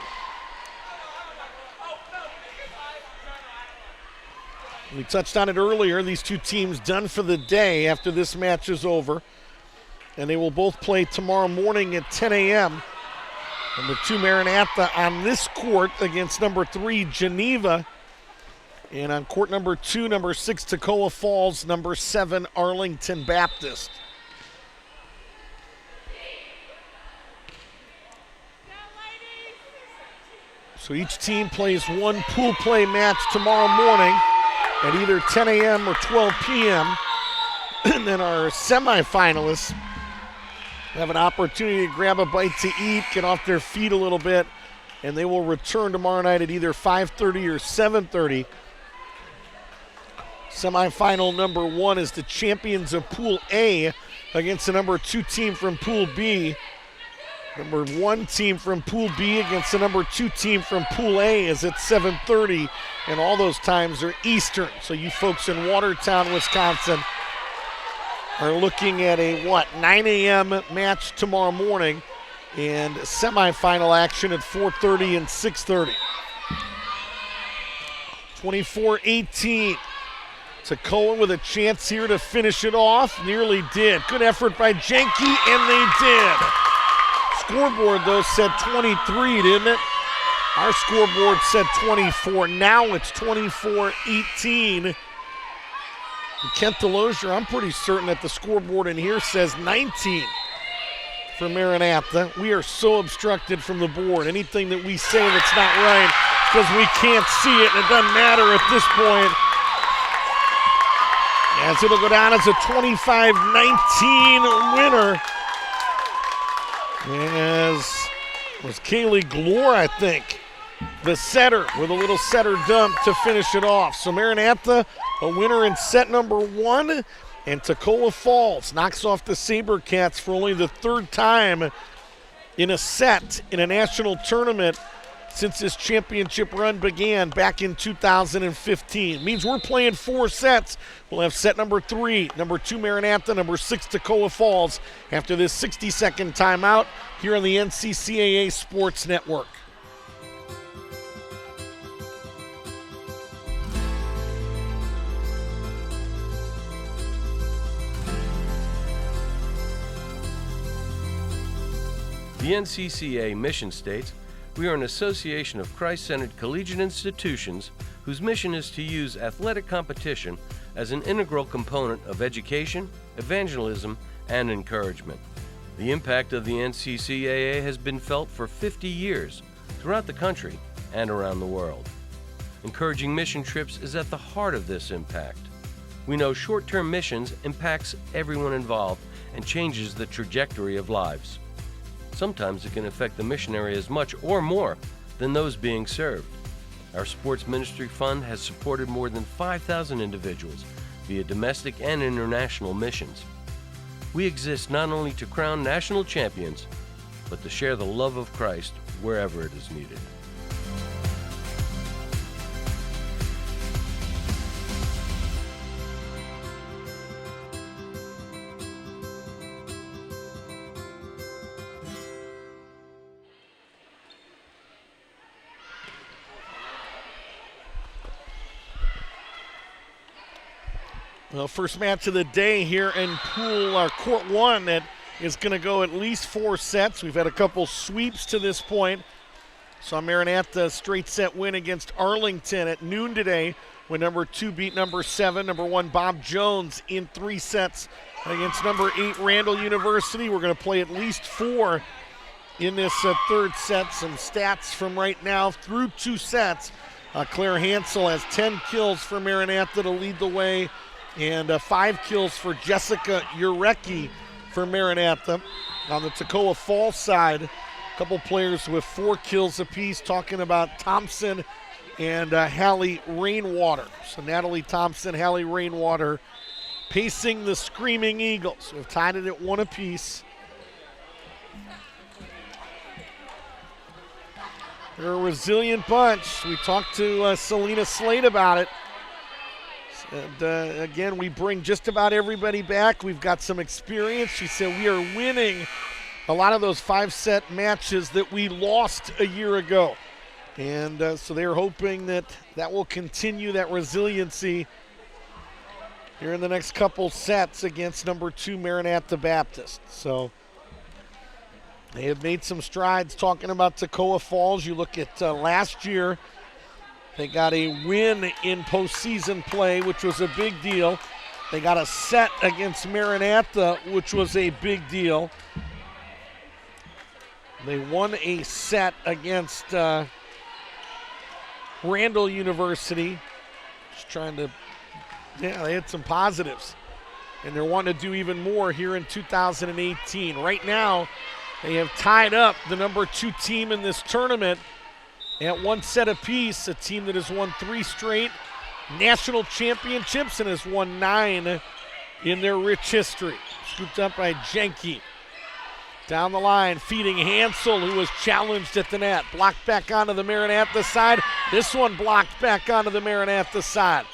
We touched on it earlier. These two teams done for the day after this match is over, and they will both play tomorrow morning at 10 a.m. Number 2 Maranatha on this court against number 3 Geneva. And on court number 2, number 6 Toccoa Falls, number 7 Arlington Baptist. So each team plays one pool play match tomorrow morning at either 10 a.m. or 12 p.m. And then our semifinalists have an opportunity to grab a bite to eat, get off their feet a little bit, and they will return tomorrow night at either 5:30 or 7:30. Semifinal number 1 is the champions of Pool A against the number 2 team from Pool B. Number 1 team from Pool B against the number 2 team from Pool A is at 7:30, and all those times are Eastern. So you folks in Watertown, Wisconsin, are looking at a 9 a.m. match tomorrow morning, and semifinal action at 4:30 and 6:30. 24-18. Toccoa with a chance here to finish it off. Nearly did. Good effort by Jenke, and they did. Scoreboard, though, said 23, didn't it? Our scoreboard said 24. Now it's 24-18. Kent Delosier, I'm pretty certain that the scoreboard in here says 19 for Maranatha. We are so obstructed from the board. Anything that we say that's not right, because we can't see it, and it doesn't matter at this point. As it'll go down as a 25-19 winner. As was Kaylee Glore, I think, the setter, with a little setter dump to finish it off. So Maranatha, a winner in set number 1, and Toccoa Falls knocks off the SaberCats for only the 3rd time in a set in a national tournament since this championship run began back in 2015. Means we're playing 4 sets. We'll have set number 3, number 2 Maranatha, number 6 Toccoa Falls after this 60-second timeout here on the NCCAA Sports Network. The NCCA mission states, "We are an association of Christ-centered collegiate institutions whose mission is to use athletic competition as an integral component of education, evangelism, and encouragement." The impact of the NCCAA has been felt for 50 years throughout the country and around the world. Encouraging mission trips is at the heart of this impact. We know short-term missions impacts everyone involved and changes the trajectory of lives. Sometimes it can affect the missionary as much or more than those being served. Our Sports Ministry Fund has supported more than 5,000 individuals via domestic and international missions. We exist not only to crown national champions, but to share the love of Christ wherever it is needed. Well, first match of the day here in Court 1 that is going to go at least 4 sets. We've had a couple sweeps to this point. Saw Maranatha straight set win against Arlington at noon today when number 2 beat number 7. Number 1 Bob Jones in 3 sets against number 8 Randall University. We're going to play at least 4 in this third set. Some stats from right now through 2 sets. Claire Hansel has 10 kills for Maranatha to lead the way, and 5 kills for Jessica Urecki for Maranatha. On the Toccoa Falls side, a couple players with 4 kills apiece, talking about Thompson and Hallie Rainwater. So Natalie Thompson, Hallie Rainwater pacing the Screaming Eagles. We've tied it at 1 apiece. They're a resilient bunch. We talked to Selena Slade about it. And again, we bring just about everybody back. We've got some experience. She said we are winning a lot of those 5-set matches that we lost a year ago. And so they're hoping that that will continue, that resiliency, here in the next couple sets against number 2 Maranatha Baptist. So they have made some strides talking about Toccoa Falls. You look at last year, they got a win in postseason play, which was a big deal. They got a set against Maranatha, which was a big deal. They won a set against Randall University. Just trying to, they had some positives. And they're wanting to do even more here in 2018. Right now, they have tied up the number 2 team in this tournament at 1 set apiece, a team that has won 3 straight national championships and has won 9 in their rich history. Scooped up by Jenke. Down the line, feeding Hansel, who was challenged at the net. Blocked back onto the Maranatha side. This one blocked back onto the Maranatha side.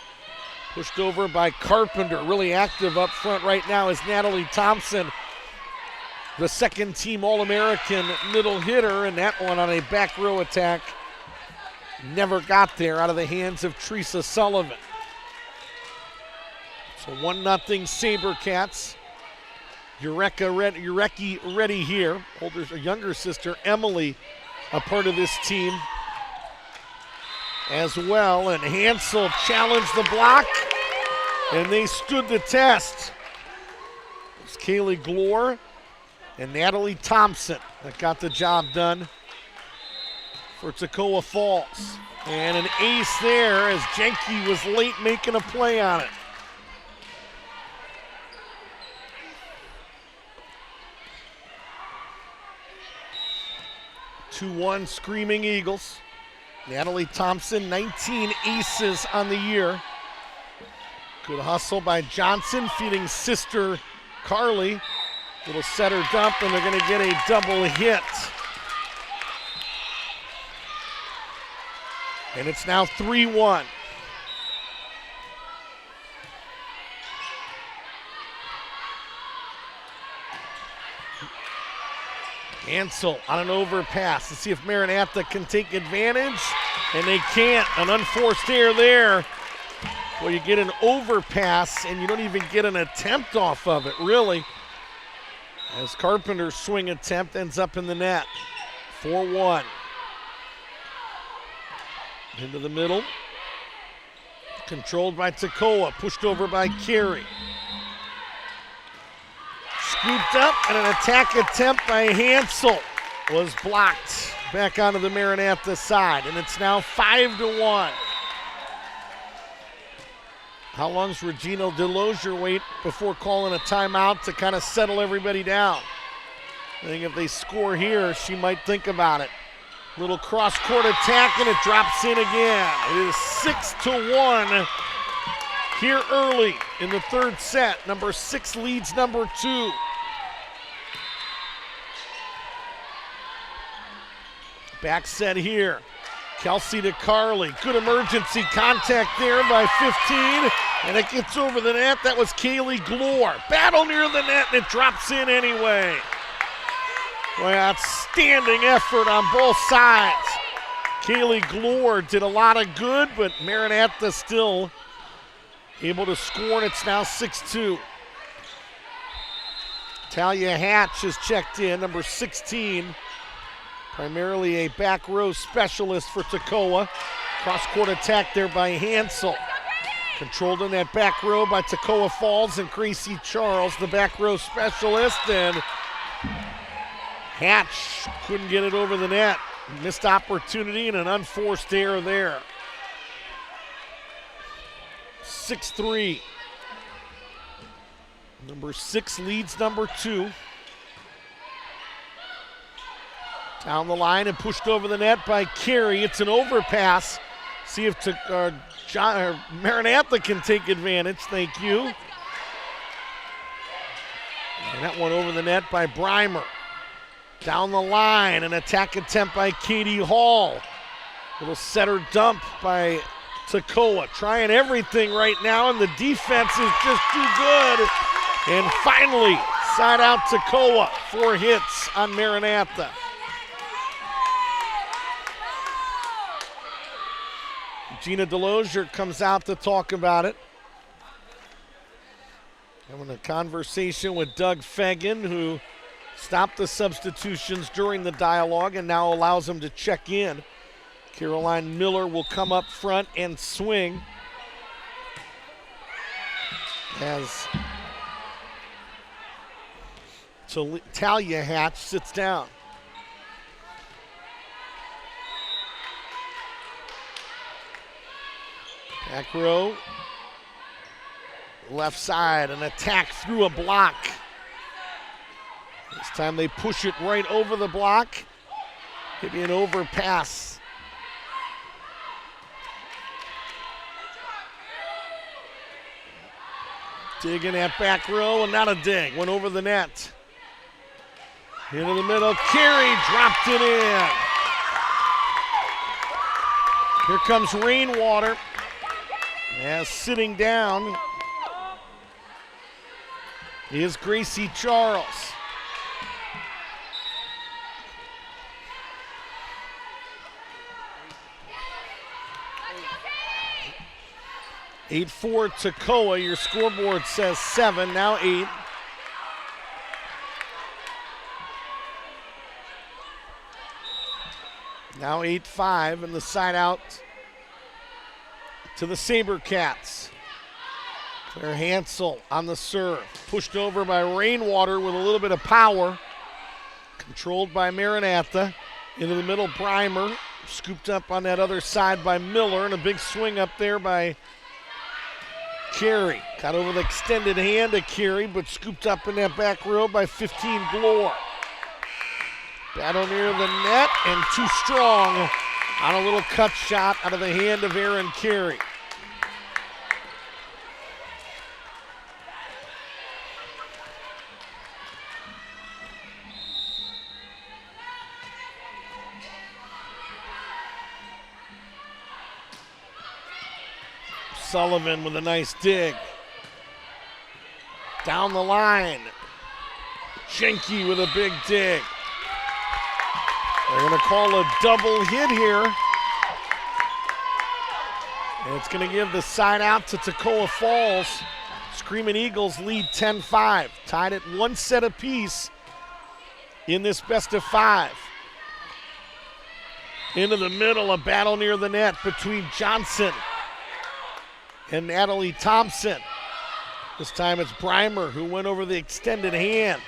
Pushed over by Carpenter. Really active up front right now is Natalie Thompson, the second-team All-American middle hitter, and that one on a back row attack never got there out of the hands of Teresa Sullivan. So 1-0 Sabercats. Urecki ready here. Younger sister Emily a part of this team as well. And Hansel challenged the block, and they stood the test. It's Kaylee Glore and Natalie Thompson that got the job done for Toccoa Falls. And an ace there as Jenke was late making a play on it. (2-1) Screaming Eagles. Natalie Thompson, 19 aces on the year. Good hustle by Johnson, feeding sister Carly. Little setter dump, and they're going to get a double hit. And it's now 3-1. Hansel on an overpass to see if Maranatha can take advantage, and they can't. An unforced error there. Well, you get an overpass, and you don't even get an attempt off of it, really. As Carpenter's swing attempt ends up in the net. 4-1. Into the middle. Controlled by Toccoa, pushed over by Carey. Scooped up, and an attack attempt by Hansel was blocked back onto the Maranatha side, and it's now 5-1. How long's Regina DeLozier wait before calling a timeout to kind of settle everybody down? I think if they score here, she might think about it. Little cross-court attack, and it drops in again. It is 6-1 here early in the third set. Number 6 leads number 2. Back set here. Kelsey to Carly. Good emergency contact there by 15. And it gets over the net. That was Kaylee Glore. Battle near the net, and it drops in anyway. Boy, outstanding effort on both sides. Kaylee Glore did a lot of good, but Maranatha still able to score, and it's now 6-2. Talia Hatch is checked in, number 16. Primarily a back row specialist for Toccoa. Cross-court attack there by Hansel. Controlled in that back row by Toccoa Falls and Gracie Charles, the back row specialist. And Hatch couldn't get it over the net. Missed opportunity and an unforced error there. 6-3. Number 6 leads number 2. Down the line and pushed over the net by Carey. It's an overpass. See if Maranatha can take advantage. Thank you. And that one over the net by Breimer. Down the line, an attack attempt by Katie Hall. Little setter dump by Toccoa. Trying everything right now, and the defense is just too good. And finally, side out Toccoa. 4 hits on Maranatha. Gina DeLozier comes out to talk about it. Having a conversation with Doug Fagan, who stopped the substitutions during the dialogue and now allows him to check in. Caroline Miller will come up front and swing as Talia Hatch sits down. Back row, left side, an attack through a block. This time they push it right over the block. Maybe an overpass. Dig in that back row, and not a dig. Went over the net. Into the middle, Carey dropped it in. Here comes Rainwater. As sitting down is Gracie Charles. Eight 8-4 Toccoa. Your scoreboard says 7, now 8. Now 8-5, and the side out to the SaberCats. Claire Hansel on the serve. Pushed over by Rainwater with a little bit of power. Controlled by Maranatha. Into the middle, Breimer. Scooped up on that other side by Miller, and a big swing up there by Carey. Got over the extended hand of Carey, but scooped up in that back row by 15 Glore. Battle near the net, and too strong on a little cut shot out of the hand of Aaron Carey. Sullivan with a nice dig. Down the line. Jenke with a big dig. They're going to call a double hit here. And it's going to give the side out to Toccoa Falls. Screaming Eagles lead 10-5. Tied at 1 set apiece in this best of 5. Into the middle, a battle near the net between Johnson and Natalie Thompson. This time it's Breimer who went over the extended hand.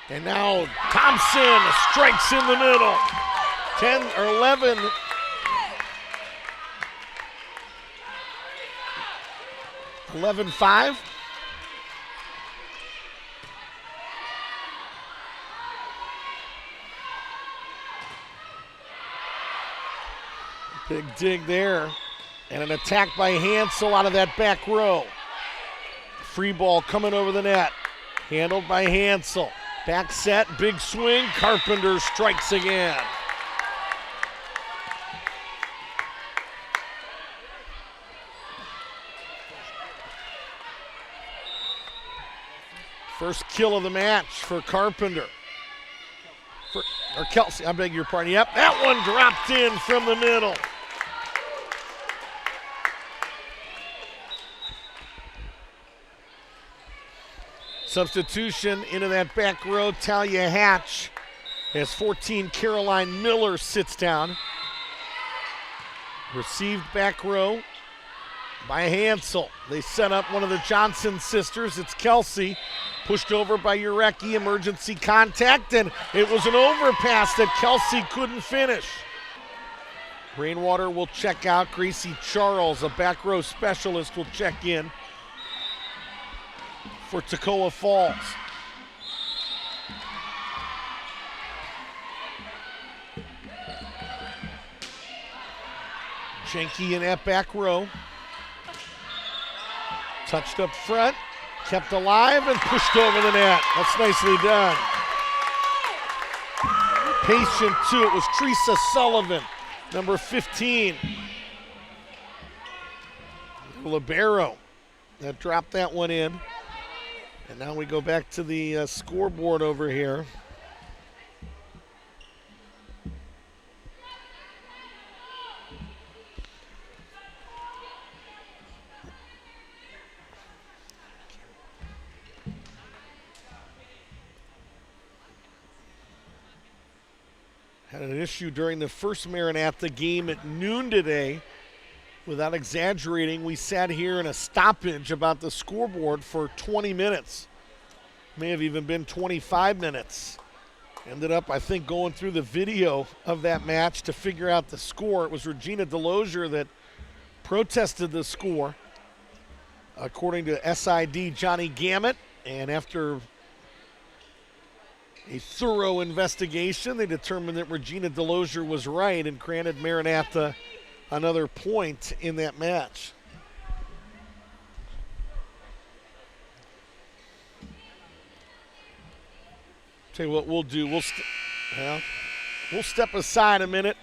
And now Thompson strikes in the middle. 10 or 11. 11-5. Big dig there. And an attack by Hansel out of that back row. Free ball coming over the net. Handled by Hansel. Back set, big swing. Carpenter strikes again. First kill of the match for Carpenter. Or Kelsey, I beg your pardon. Yep, that one dropped in from the middle. Substitution into that back row. Talia Hatch has 14. Caroline Miller sits down. Received back row by Hansel. They set up one of the Johnson sisters. It's Kelsey. Pushed over by Urecki. Emergency contact, and it was an overpass that Kelsey couldn't finish. Rainwater will check out. Gracie Charles, a back row specialist, will check in for Toccoa Falls. Jenke in that back row. Touched up front, kept alive, and pushed over the net. That's nicely done. Patient too, it was Teresa Sullivan, number 15. Libero that dropped that one in. And now we go back to the scoreboard over here. Had an issue during the first Maranatha game at noon today. Without exaggerating, we sat here in a stoppage about the scoreboard for 20 minutes. May have even been 25 minutes. Ended up, I think, going through the video of that match to figure out the score. It was Regina Delosier that protested the score, according to SID Johnny Gammett. And after a thorough investigation, they determined that Regina Delosier was right and granted Maranatha another point in that match. Tell you what we'll do. We'll step aside a minute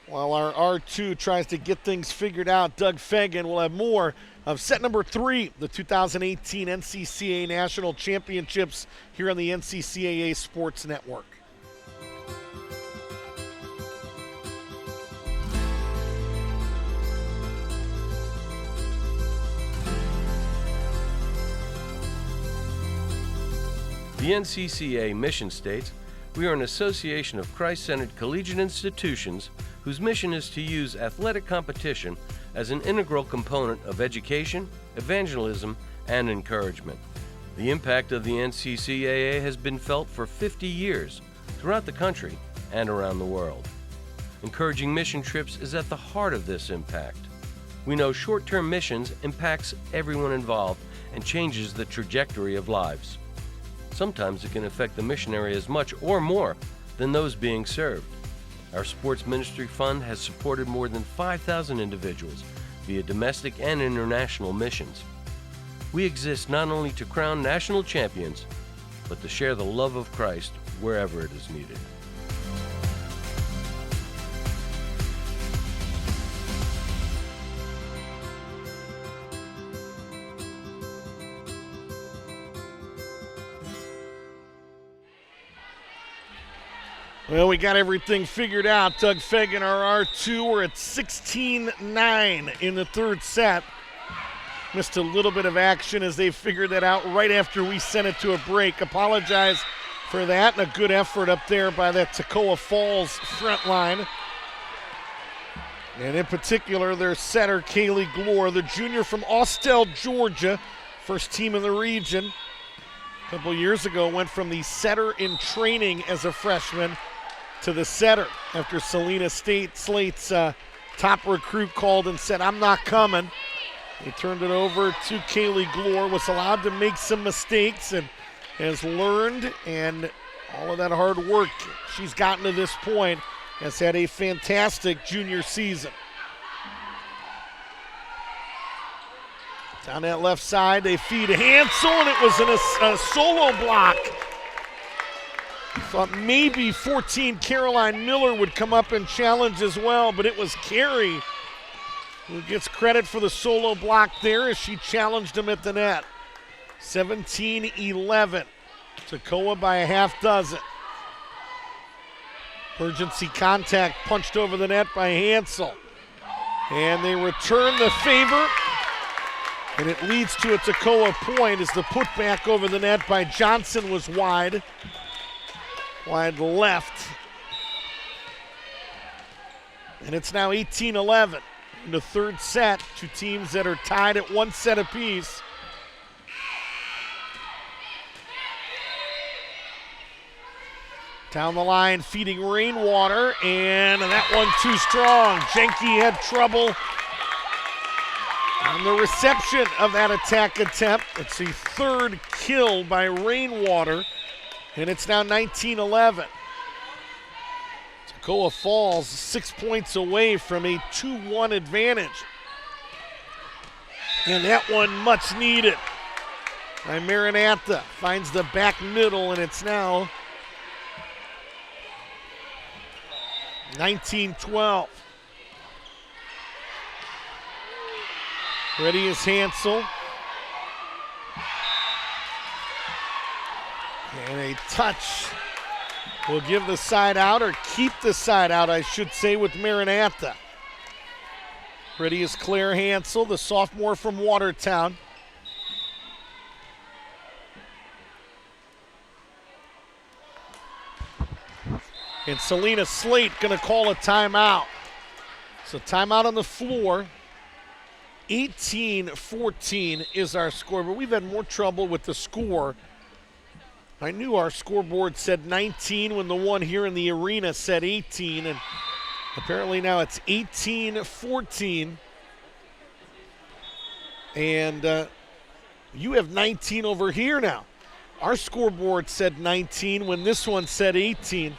while our R2 tries to get things figured out. Doug Fagan will have more of set number 3, the 2018 NCCAA National Championships here on the NCCAA Sports Network. The NCCAA mission states, we are an association of Christ-centered collegiate institutions whose mission is to use athletic competition as an integral component of education, evangelism, and encouragement. The impact of the NCCAA has been felt for 50 years throughout the country and around the world. Encouraging mission trips is at the heart of this impact. We know short-term missions impacts everyone involved and changes the trajectory of lives. Sometimes it can affect the missionary as much or more than those being served. Our Sports Ministry Fund has supported more than 5,000 individuals via domestic and international missions. We exist not only to crown national champions, but to share the love of Christ wherever it is needed. Well, we got everything figured out. Doug Fagan, our R2, we're at 16-9 in the third set. Missed a little bit of action as they figured that out right after we sent it to a break. Apologize for that, and a good effort up there by that Toccoa Falls front line. And in particular, their setter, Kaylee Glore, the junior from Austell, Georgia, first team in the region. A couple years ago, went from the setter in training as a freshman to the setter after Salina Slate's top recruit called and said, I'm not coming. He turned it over to Kaylee Glore, was allowed to make some mistakes and has learned, and all of that hard work she's gotten to this point, has had a fantastic junior season. Down that left side, they feed Hansel, and it was a solo block. Thought maybe 14 Caroline Miller would come up and challenge as well, but it was Carey who gets credit for the solo block there as she challenged him at the net. 17-11. Toccoa by a half dozen. Emergency contact punched over the net by Hansel. And they return the favor. And it leads to a Toccoa point as the putback over the net by Johnson was wide. Wide left. And it's now 18-11 in the third set. Two teams that are tied at one set apiece. Down the line, feeding Rainwater, and that one too strong. Jenke had trouble on the reception of that attack attempt. It's the third kill by Rainwater, and it's now 19-11. Toccoa Falls 6 points away from a 2-1 advantage. And that one much needed by Maranatha. Finds the back middle, and it's now 19-12. Ready is Hansel. And a touch will give the side out, or keep the side out, I should say, with Maranatha. Ready is Claire Hansel, the sophomore from Watertown. And Selena Slate going to call a timeout. So timeout on the floor. 18-14 is our score, but we've had more trouble with the score. I knew our scoreboard said 19 when the one here in the arena said 18, and apparently now it's 18-14. And you have 19 over here now. Our scoreboard said 19 when this one said 18.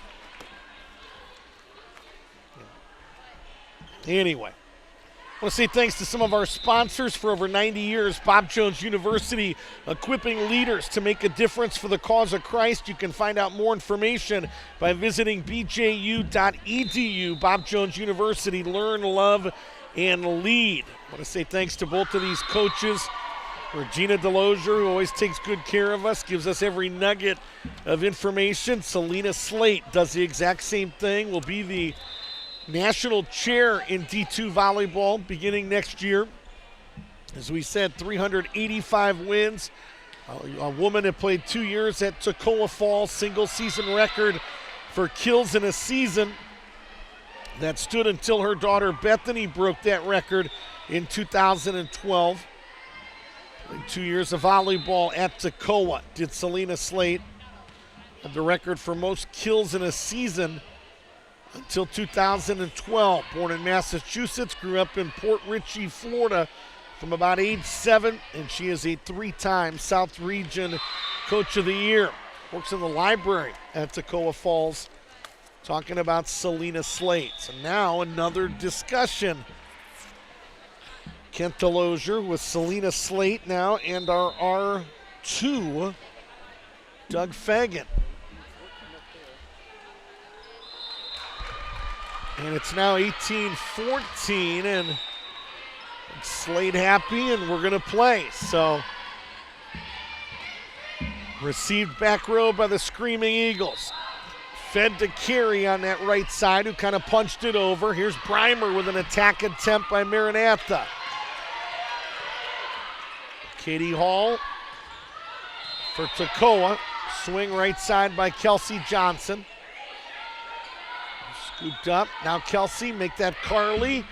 Anyway, I want to say thanks to some of our sponsors for over 90 years. Bob Jones University, equipping leaders to make a difference for the cause of Christ. You can find out more information by visiting bju.edu. Bob Jones University, learn, love, and lead. I want to say thanks to both of these coaches. Regina Delozier, who always takes good care of us, gives us every nugget of information. Selena Slate does the exact same thing, will be the national chair in D2 volleyball beginning next year. As we said, 385 wins. A woman that played 2 years at Toccoa Falls, single season record for kills in a season. That stood until her daughter Bethany broke that record in 2012. Played 2 years of volleyball at Toccoa. Did Selena Slate. Had the record for most kills in a season until 2012. Born in Massachusetts, grew up in Port Richey, Florida from about age 7, and she is a 3-time South Region Coach of the Year. Works in the library at Toccoa Falls. Talking about Selena Slate. So now another discussion. Kent Delozier with Selena Slate now, and our R2, Doug Fagan. And it's now 18-14, and Slate happy, and we're going to play. So, received back row by the Screaming Eagles. Fed to Carey on that right side, who kind of punched it over. Here's Breimer with an attack attempt by Maranatha. Katie Hall for Toccoa. Swing right side by Kelsey Johnson. Scooped up. Now Kelsey, make that Carly.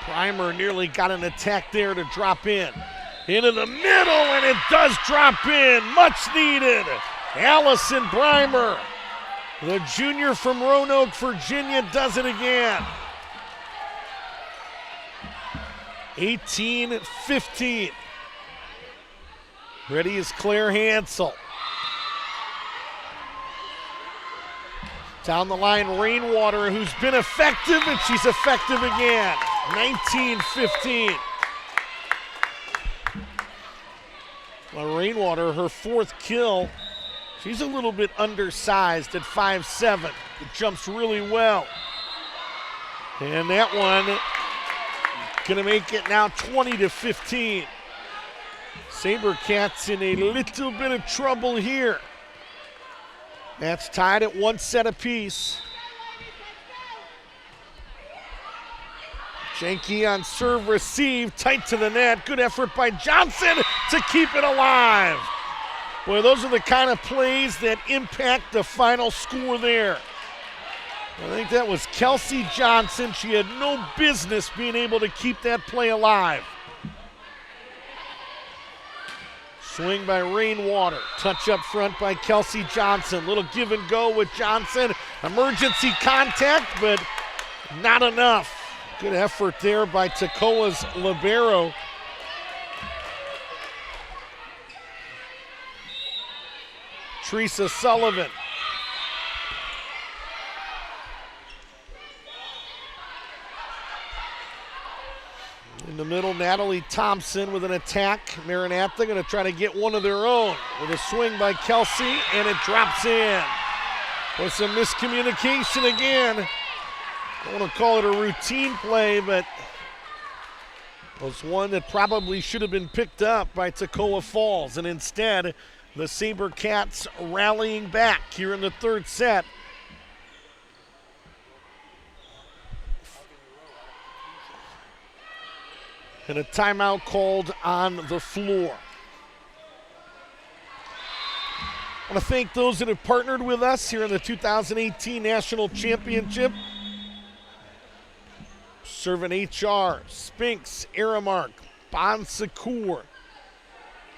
Breimer nearly got an attack there to drop in. Into the middle, and it does drop in. Much needed. Allison Breimer, the junior from Roanoke, Virginia, does it again. 18-15. Ready is Claire Hansel. Down the line, Rainwater, who's been effective, and she's effective again. 19-15. Well, Rainwater, her fourth kill. She's a little bit undersized at 5'7". It jumps really well. And that one gonna make it now 20-15. SaberCats in a little bit of trouble here. That's tied at 1 set apiece. Janke on serve receive, tight to the net. Good effort by Johnson to keep it alive. Boy, those are the kind of plays that impact the final score there. I think that was Kelsey Johnson. She had no business being able to keep that play alive. Swing by Rainwater. Touch up front by Kelsey Johnson. Little give and go with Johnson. Emergency contact, but not enough. Good effort there by Toccoa's libero. Teresa Sullivan. In the middle, Natalie Thompson with an attack. Maranatha going to try to get one of their own with a swing by Kelsey, and it drops in. With some miscommunication again. I don't want to call it a routine play, but it was one that probably should have been picked up by Toccoa Falls, and instead, the SaberCats rallying back here in the third set. And a timeout called on the floor. I want to thank those that have partnered with us here in the 2018 National Championship. Servant HR, Spinks, Aramark, Bon Secours,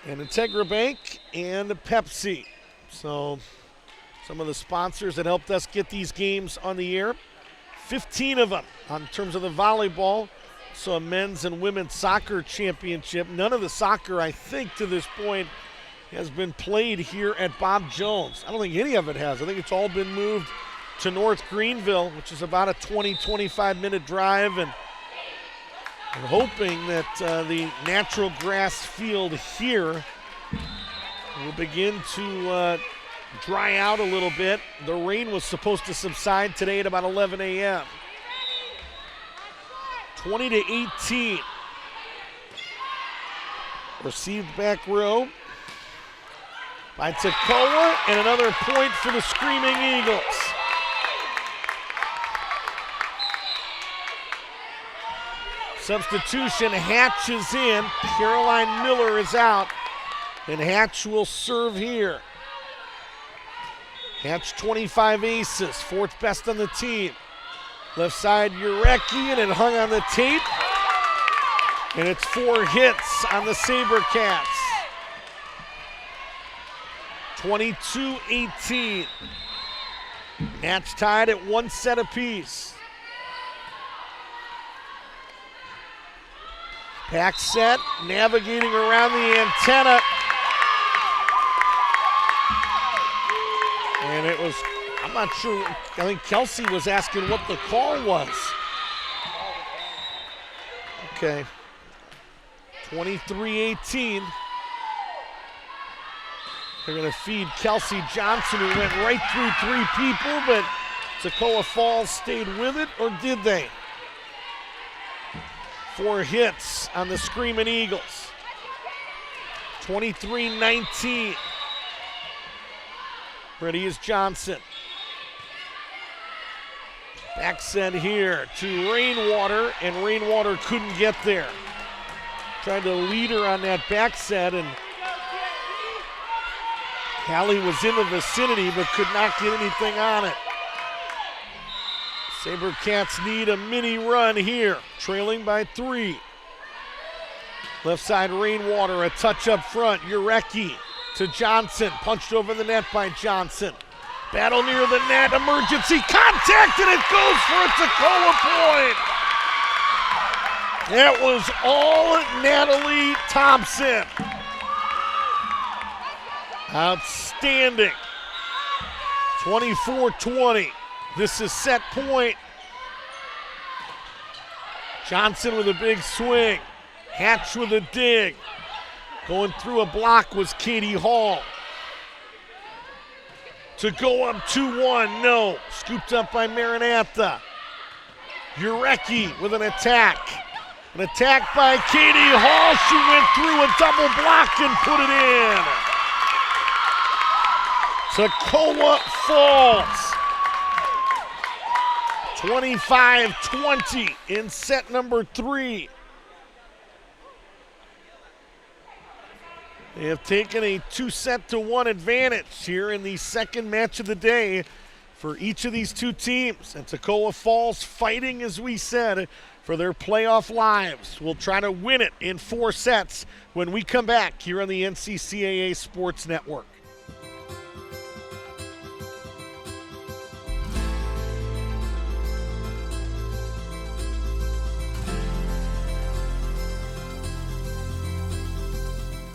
and Integra Bank, and Pepsi. So some of the sponsors that helped us get these games on the air. 15 of them in terms of the volleyball. So a men's and women's soccer championship. None of the soccer, I think, to this point has been played here at Bob Jones. I don't think any of it has. I think it's all been moved to North Greenville, which is about a 20-25 minute drive, and I'm hoping that the natural grass field here will begin to dry out a little bit. The rain was supposed to subside today at about 11 a.m. 20-18. Received back row by Toccoa, and another point for the Screaming Eagles. Substitution, Hatch is in. Caroline Miller is out, and Hatch will serve here. Hatch 25 aces, fourth best on the team. Left side, Urecki, and it hung on the tape. And it's 4 hits on the SaberCats. 22-18. Match tied at 1 set apiece. Pack set, navigating around the antenna. And it was, I'm not sure, I think Kelsey was asking what the call was. Okay. 23-18. They're going to feed Kelsey Johnson, who went right through 3 people, but Toccoa Falls stayed with it, or did they? 4 hits on the Screaming Eagles. 23-19. Ready is Johnson. Back set here to Rainwater, and Rainwater couldn't get there. Tried to lead her on that back set, and Callie was in the vicinity but could not get anything on it. SaberCats need a mini run here, trailing by 3. Left side, Rainwater, a touch up front. Urecki to Johnson, punched over the net by Johnson. Battle near the net, emergency contact, and it goes for a Toccoa point. That was all Natalie Thompson. Outstanding. 24-20. This is set point. Johnson with a big swing. Hatch with a dig. Going through a block was Katie Hall. To go up 2-1, no. Scooped up by Maranatha. Jurecki with an attack. An attack by Katie Hall. She went through a double block and put it in. Toccoa falls. 25-20 in set number 3. They have taken a 2-1 advantage here in the second match of the day for each of these two teams. And Toccoa Falls fighting, as we said, for their playoff lives. We'll try to win it in 4 sets when we come back here on the NCCAA Sports Network.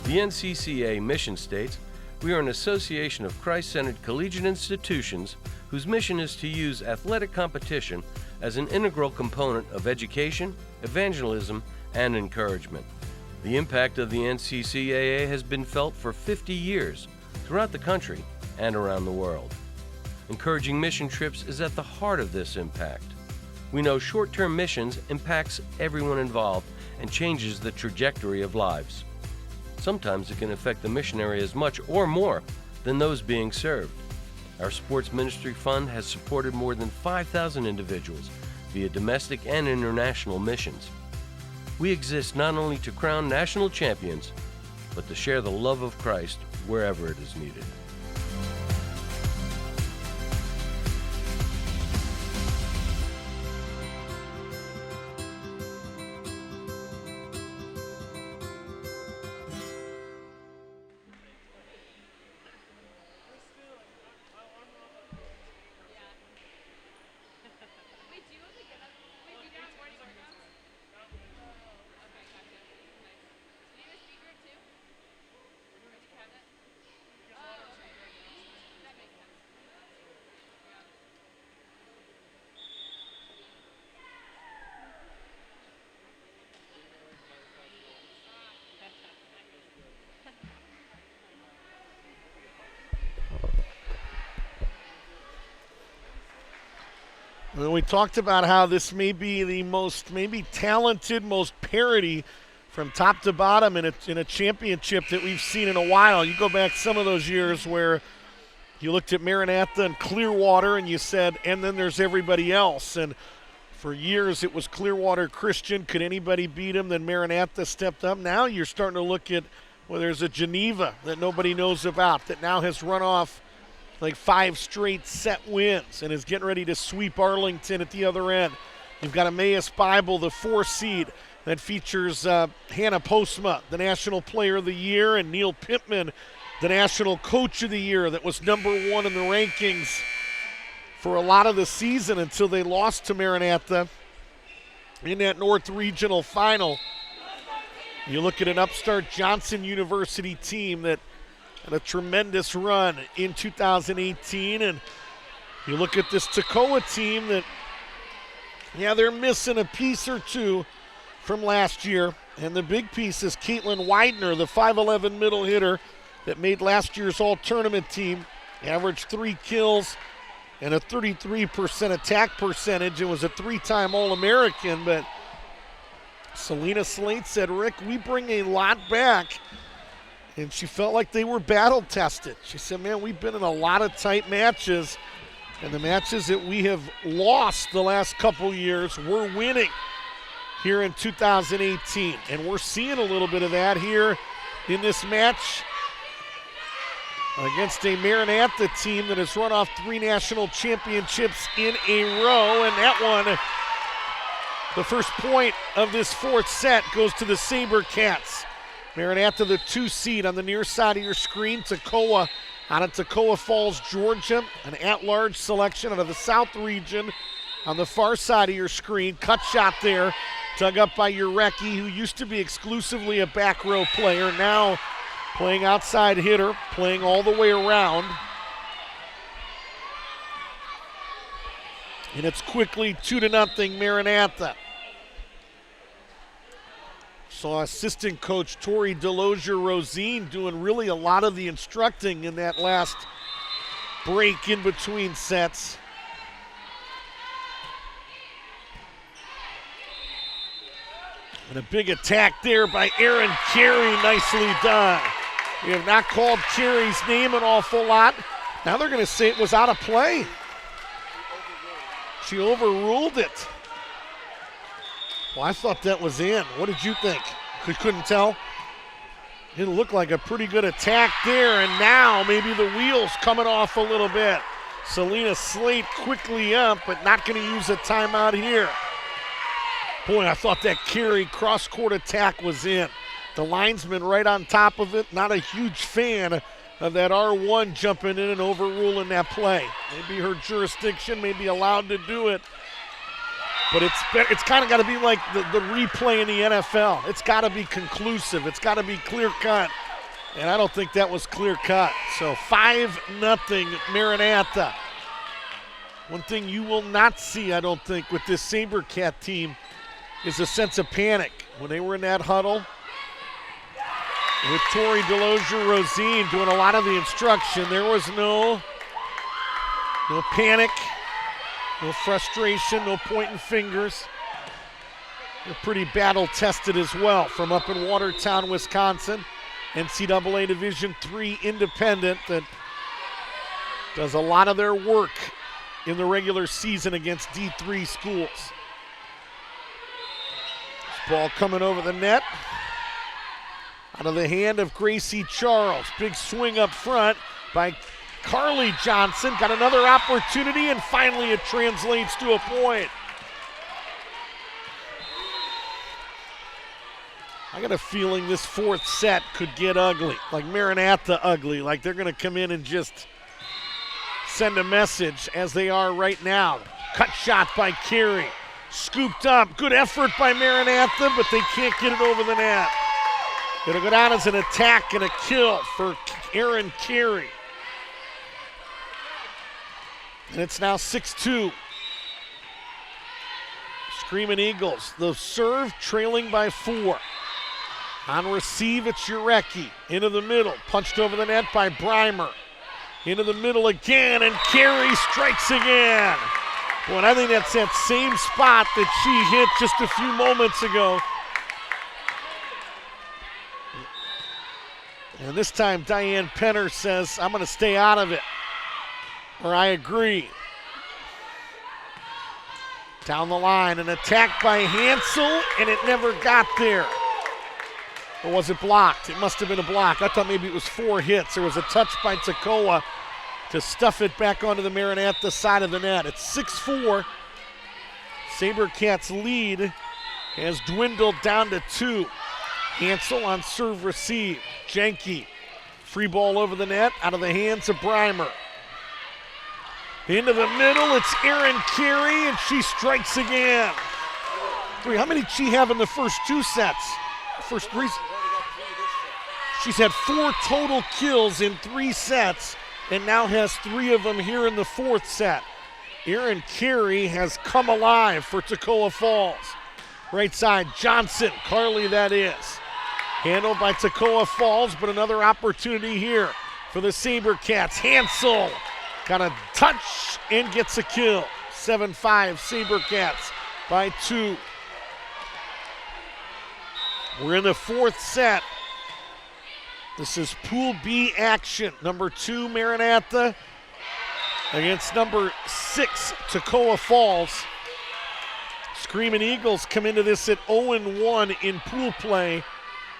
The NCCA mission states, we are an association of Christ-centered collegiate institutions whose mission is to use athletic competition as an integral component of education, evangelism, and encouragement. The impact of the NCCAA has been felt for 50 years throughout the country and around the world. Encouraging mission trips is at the heart of this impact. We know short-term missions impacts everyone involved and changes the trajectory of lives. Sometimes it can affect the missionary as much or more than those being served. Our Sports Ministry Fund has supported more than 5,000 individuals via domestic and international missions. We exist not only to crown national champions, but to share the love of Christ wherever it is needed. We talked about how this may be the most talented, most parity from top to bottom in a championship that we've seen in a while. You go back some of those years where you looked at Maranatha and Clearwater and you said, and then there's everybody else. And for years it was Clearwater Christian. Could anybody beat them? Then Maranatha stepped up. Now you're starting to look at, well, there's a Geneva that nobody knows about that now has run off like 5 straight set wins and is getting ready to sweep Arlington at the other end. You've got Emmaus Bible, the 4 seed, that features Hannah Postma, the National Player of the Year, and Neil Pittman, the National Coach of the Year, that was number 1 in the rankings for a lot of the season until they lost to Maranatha in that North Regional Final. You look at an upstart Johnson University team that had a tremendous run in 2018, and you look at this Toccoa team that, yeah, they're missing a piece or two from last year, and the big piece is Caitlin Widener, the 5'11 middle hitter that made last year's all-tournament team, averaged 3 kills and a 33% attack percentage, and was a 3-time All-American. But Selena Slate said, Rick, we bring a lot back. And she felt like they were battle-tested. She said, man, we've been in a lot of tight matches, and the matches that we have lost the last couple years, we're winning here in 2018. And we're seeing a little bit of that here in this match against a Maranatha team that has run off 3 national championships in a row. And that one, the first point of this 4th set, goes to the SaberCats. Maranatha, the 2 seed on the near side of your screen. Toccoa out of Toccoa Falls, Georgia. An at-large selection out of the South region on the far side of your screen. Cut shot there Dug up by Urecki, who used to be exclusively a back row player, now playing outside hitter, playing all the way around. And it's quickly 2-0 Maranatha. Saw assistant coach Tori Delosier-Rosine doing really a lot of the instructing in that last break in between sets. And a big attack there by Erin Carey, nicely done. We have not called Carey's name an awful lot. Now they're going to say it was out of play. She overruled it. Well, I thought that was in. What did you think? Couldn't tell? It looked like a pretty good attack there, and now maybe the wheels coming off a little bit. Selena Slate quickly up, but not going to use a timeout here. Boy, I thought that Carey cross-court attack was in. The linesman right on top of it. Not a huge fan of that R1 jumping in and overruling that play. Maybe her jurisdiction, maybe allowed to do it. But it's kind of got to be like the replay in the NFL. It's got to be conclusive. It's got to be clear-cut. And I don't think that was clear-cut. So 5-0 Maranatha. One thing you will not see, I don't think, with this SaberCat team is a sense of panic. When they were in that huddle, with Tori Delosier-Rosine doing a lot of the instruction, there was no panic, no frustration, no pointing fingers. They're pretty battle-tested as well from up in Watertown, Wisconsin. NCAA Division III independent that does a lot of their work in the regular season against D3 schools. Ball coming over the net. Out of the hand of Gracie Charles. Big swing up front by Carly Johnson. Got another opportunity, and finally it translates to a point. I got a feeling this fourth set could get ugly, like Maranatha ugly, like they're going to come in and just send a message as they are right now. Cut shot by Carey. Scooped up. Good effort by Maranatha, but they can't get it over the net. It'll go down as an attack and a kill for Erin Carey. And it's now 6-2. Screaming Eagles. The serve trailing by 4. On receive, it's Urecki. Into the middle. Punched over the net by Breimer. Into the middle again, and Carey strikes again. Boy, and I think that's that same spot that she hit just a few moments ago. And this time Diane Penner says, I'm going to stay out of it. Or I agree. Down the line, an attack by Hansel, and it never got there. Or was it blocked? It must have been a block. I thought maybe it was 4 hits. There was a touch by Toccoa to stuff it back onto the Maranatha side of the net. It's 6-4. SaberCats lead has dwindled down to 2. Hansel on serve receive. Jenke, free ball over the net, out of the hands of Breimer. Into the middle, it's Erin Carey, and she strikes again. How many did she have in the first 2 sets? First 3. She's had 4 total kills in 3 sets, and now has 3 of them here in the 4th set. Erin Carey has come alive for Toccoa Falls. Right side, Johnson, Carly that is. Handled by Toccoa Falls, but another opportunity here for the SaberCats. Hansel got a touch and gets a kill. 7-5 SaberCats by 2. We're in the 4th set. This is Pool B action. Number 2, Maranatha against number 6, Toccoa Falls. Screaming Eagles come into this at 0-1 in pool play.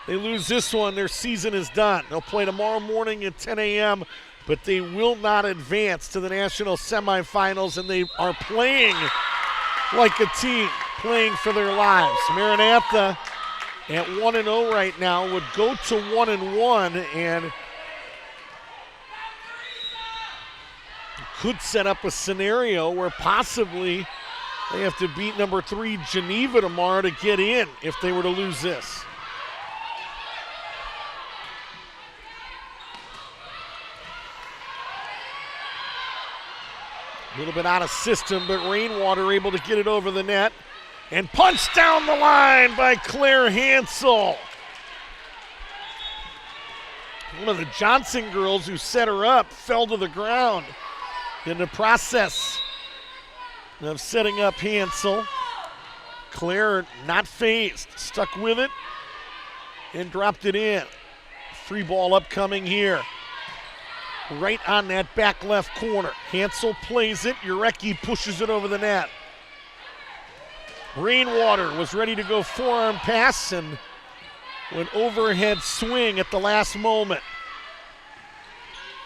They lose this one, their season is done. They'll play tomorrow morning at 10 a.m., but they will not advance to the national semifinals, and they are playing like a team, playing for their lives. Maranatha at 1-0 right now would go to 1-1 and could set up a scenario where possibly They have to beat number 3 Geneva tomorrow to get in if they were to lose this. A little bit out of system, but Rainwater able to get it over the net and punched down the line by Claire Hansel. One of the Johnson girls who set her up fell to the ground in the process of setting up Hansel. Claire not phased, stuck with it and dropped it in. Free ball upcoming here. Right on that back left corner. Hansel plays it. Jurecki pushes it over the net. Rainwater was ready to go forearm pass and an overhead swing at the last moment.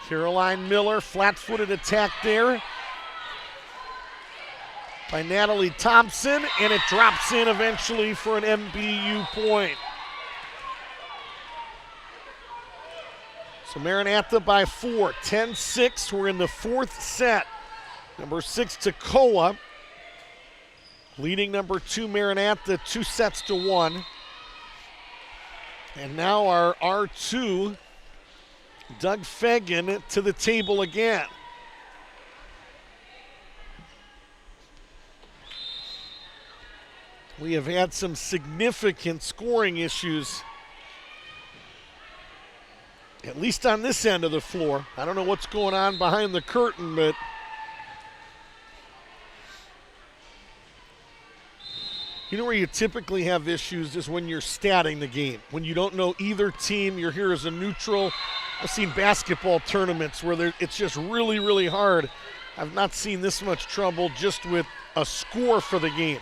Caroline Miller, flat-footed attack there by Natalie Thompson, and it drops in eventually for an MBU point. So Maranatha by 4, 10-6. We're in the 4th set. Number 6 Toccoa leading number 2 Maranatha 2-1. And now our R2, Doug Fagan, to the table again. We have had some significant scoring issues, at least on this end of the floor. I don't know what's going on behind the curtain, but you know where you typically have issues is when you're statting the game. When you don't know either team, you're here as a neutral. I've seen basketball tournaments where it's just really, really hard. I've not seen this much trouble just with a score for the game.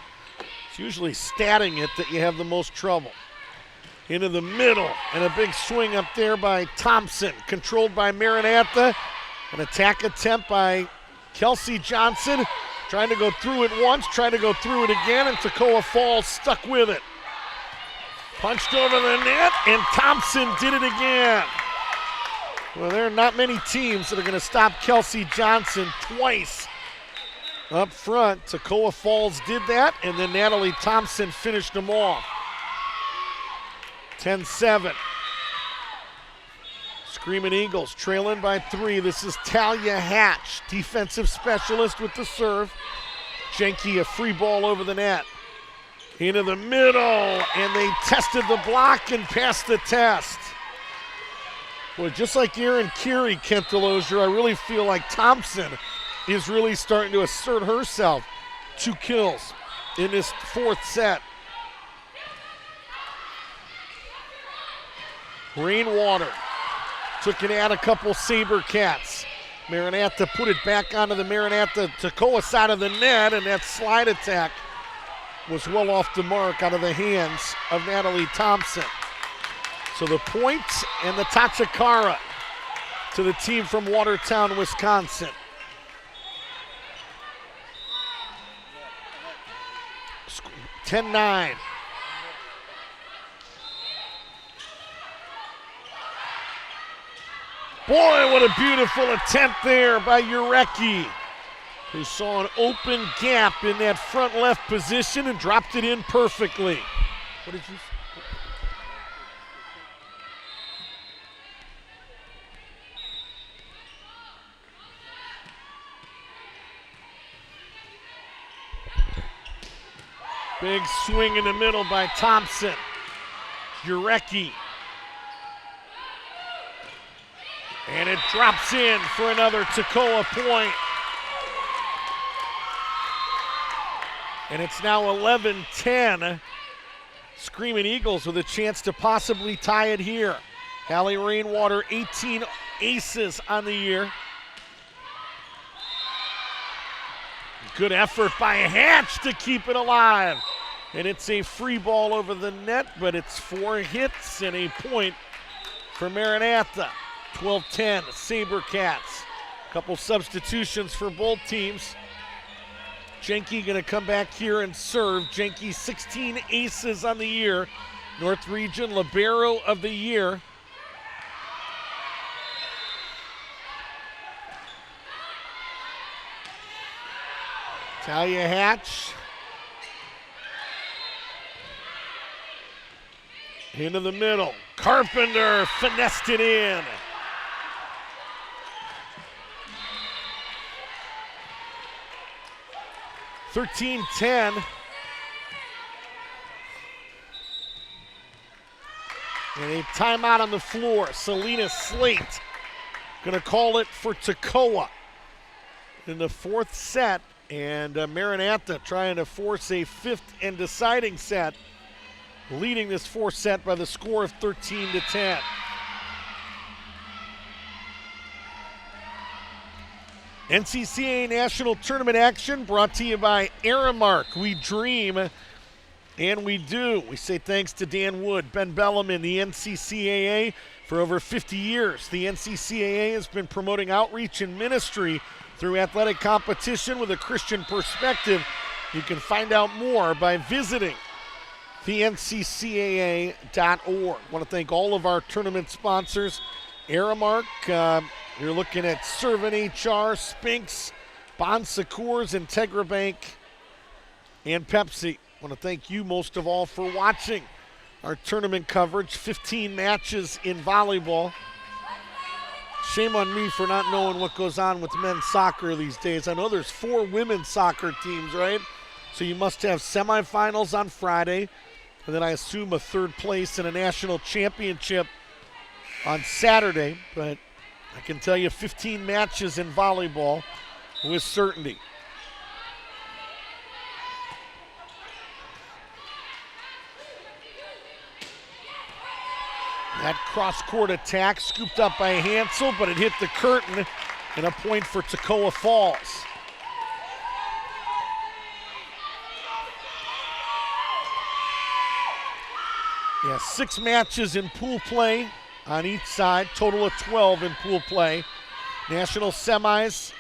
It's usually statting it that you have the most trouble. Into the middle, and a big swing up there by Thompson, controlled by Maranatha. An attack attempt by Kelsey Johnson, trying to go through it once, trying to go through it again, and Toccoa Falls stuck with it. Punched over the net, and Thompson did it again. Well, there are not many teams that are going to stop Kelsey Johnson twice up front. Toccoa Falls did that, and then Natalie Thompson finished them off. 10-7. Screaming Eagles trailing by 3. This is Talia Hatch, defensive specialist with the serve. Jenke, a free ball over the net. Into the middle, and they tested the block and passed the test. Boy, just like Aaron Curie, Kent Delosier, I really feel like Thompson is really starting to assert herself. 2 kills in this 4th set. Rainwater took it at a couple Sabercats. Maranatha put it back onto the Maranatha Toccoa side of the net, and that slide attack was well off the mark out of the hands of Natalie Thompson. So the point and the Tachikara to the team from Watertown, Wisconsin. Sc- 10-9. Boy, what a beautiful attempt there by Jurecki, who saw an open gap in that front left position and dropped it in perfectly. What did you say? Big swing in the middle by Thompson. Jurecki. And it drops in for another Toccoa point. And it's now 11-10. Screaming Eagles with a chance to possibly tie it here. Hallie Rainwater, 18 aces on the year. Good effort by Hatch to keep it alive. And it's a free ball over the net, but it's 4 hits and a point for Maranatha. 12-10, Sabercats. Couple substitutions for both teams. Jenke going to come back here and serve. Jenke, 16 aces on the year. North Region Libero of the Year. Talia Hatch Into the middle. Carpenter finessed it in. (13-10). And a timeout on the floor. Selena Slate going to call it for Toccoa in the fourth set. And Maranatha trying to force a fifth and deciding set, leading this fourth set by the score of 13-10. NCCAA National Tournament action brought to you by Aramark. We dream and we do. We say thanks to Dan Wood, Ben Bellamy, the NCCAA for over 50 years. The NCCAA has been promoting outreach and ministry through athletic competition with a Christian perspective. You can find out more by visiting thenccaa.org. I want to thank all of our tournament sponsors. Aramark, you're looking at Servant HR, Spinks, Bon Secours, Integra Bank, and Pepsi. I want to thank you most of all for watching our tournament coverage. 15 matches in volleyball. Shame on me for not knowing what goes on with men's soccer these days. I know there's 4 women's soccer teams, right? So you must have semifinals on Friday, and then I assume a third place in a national championship on Saturday. But I can tell you 15 matches in volleyball with certainty. That cross-court attack scooped up by Hansel, but it hit the curtain, and a point for Toccoa Falls. Yeah, 6 matches in pool play on each side, total of 12 in pool play. National semis,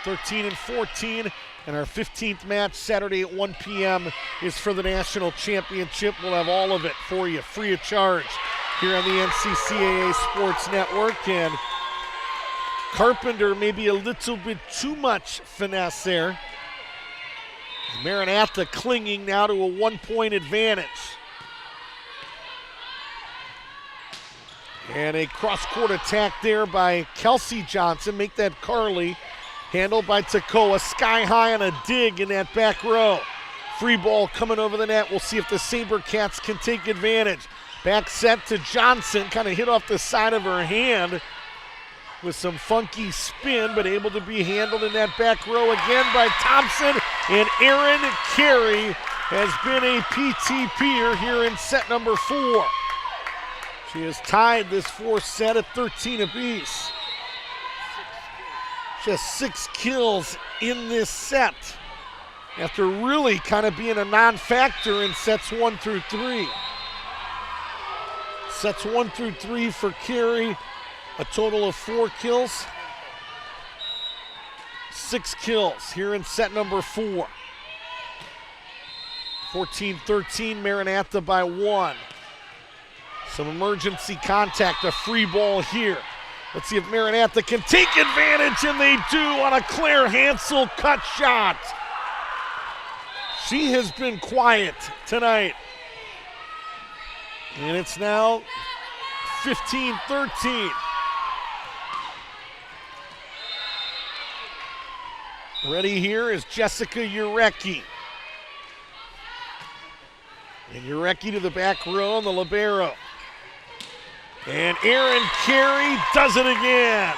13 and 14, and our 15th match Saturday at 1 p.m. is for the national championship. We'll have all of it for you, free of charge, here on the NCCAA Sports Network. And Carpenter maybe a little bit too much finesse there. Maranatha clinging now to a 1-point advantage. And a cross-court attack there by Kelsey Johnson. Make that Carly. Handled by Toccoa. Sky high on a dig in that back row. Free ball coming over the net. We'll see if the SaberCats can take advantage. Back set to Johnson. Kind of hit off the side of her hand with some funky spin, but able to be handled in that back row again by Thompson. And Erin Carey has been a PTPer here in set number 4. She has tied this fourth set at 13 apiece. Just 6 kills in this set after really kind of being a non-factor in sets 1 through 3. Sets 1 through 3 for Carey, a total of 4 kills. 6 kills here in set number 4. 14-13, Maranatha by 1. Some emergency contact, a free ball here. Let's see if Maranatha can take advantage, and they do on a Claire Hansel cut shot. She has been quiet tonight. And it's now 15-13. Ready here is Jessica Urecki. And Urecki to the back row on the libero. And Erin Carey does it again.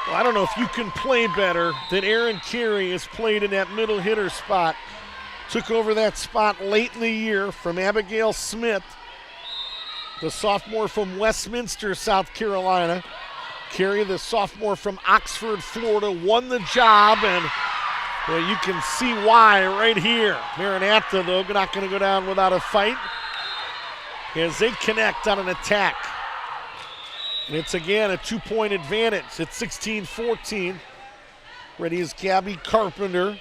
Well, I don't know if you can play better than Erin Carey has played in that middle hitter spot. Took over that spot late in the year from Abigail Smith, the sophomore from Westminster, South Carolina. Carey, the sophomore from Oxford, Florida, won the job, and well, you can see why right here. Maranatha, though, not going to go down without a fight as they connect on an attack. And it's again a 2-point advantage. It's 16-14. Ready is Gabby Carpenter.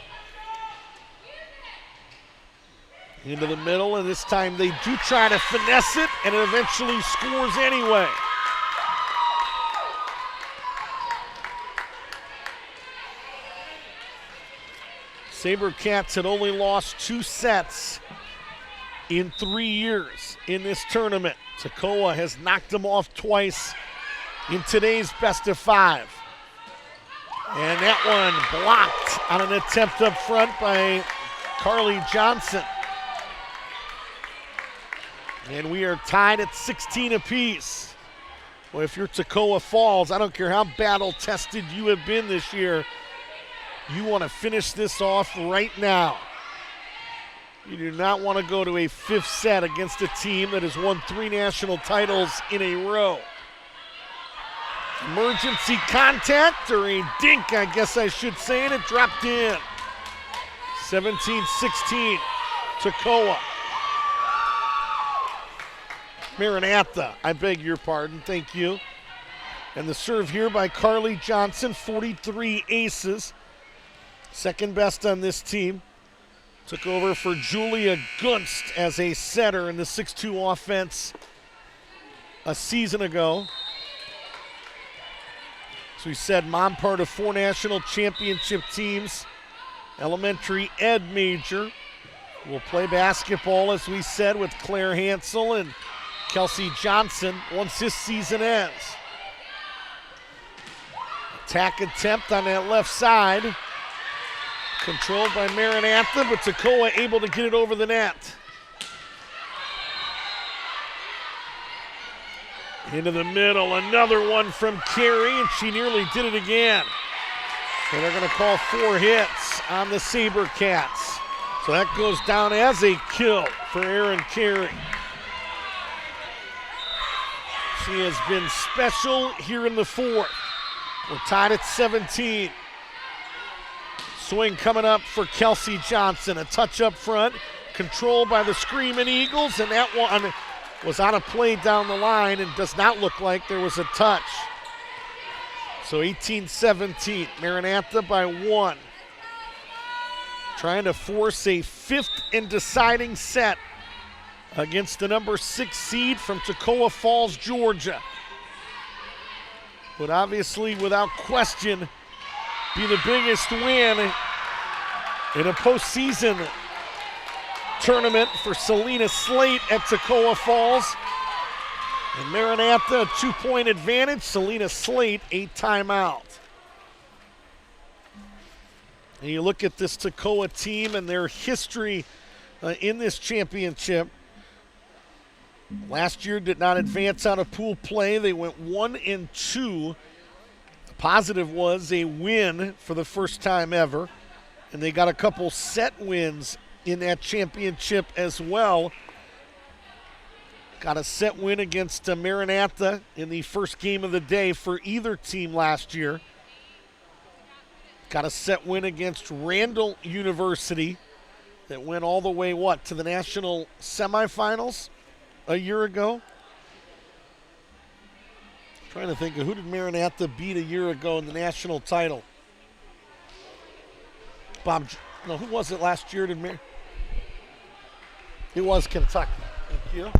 Into the middle, and this time they do try to finesse it, and it eventually scores anyway. SaberCats had only lost 2 sets in 3 years in this tournament. Toccoa has knocked them off twice in today's best of 5. And that one blocked on an attempt up front by Carly Johnson. And we are tied at 16 apiece. Well, if you're Toccoa Falls, I don't care how battle-tested you have been this year, you want to finish this off right now. You do not want to go to a 5th set against a team that has won 3 national titles in a row. Emergency contact, or a dink, I guess I should say, and it dropped in. 17-16, Toccoa. Maranatha, I beg your pardon, thank you. And the serve here by Carly Johnson, 43 aces. Second best on this team. Took over for Julia Gunst as a setter in the 6-2 offense a season ago. As we said, mom part of 4 national championship teams. Elementary ed major. Will play basketball, as we said, with Claire Hansel and Kelsey Johnson once this season ends. Attack attempt on that left side. Controlled by Maranatha, but Toccoa able to get it over the net. Into the middle, another one from Carey, and she nearly did it again. And they're going to call 4 hits on the SaberCats. So that goes down as a kill for Erin Carey. She has been special here in the 4th. We're tied at 17. Swing coming up for Kelsey Johnson. A touch up front, controlled by the Screaming Eagles, and that one was on a play down the line and does not look like there was a touch. So 18-17, Maranatha by 1. Trying to force a 5th and deciding set against the number 6 seed from Toccoa Falls, Georgia. Would obviously, without question, be the biggest win in a postseason tournament for Selena Slate at Toccoa Falls. And Maranatha, a 2-point advantage. Selena Slate, a timeout. And you look at this Toccoa team and their history in this championship. Last year did not advance out of pool play. They went 1-2. The positive was a win for the first time ever. And they got a couple set wins in that championship as well. Got a set win against Maranatha in the first game of the day for either team last year. Got a set win against Randall University that went all the way, to the national semifinals a year ago? Trying to think of who did Maranatha beat a year ago in the national title? Who was it last year? It was Kentucky. Thank you.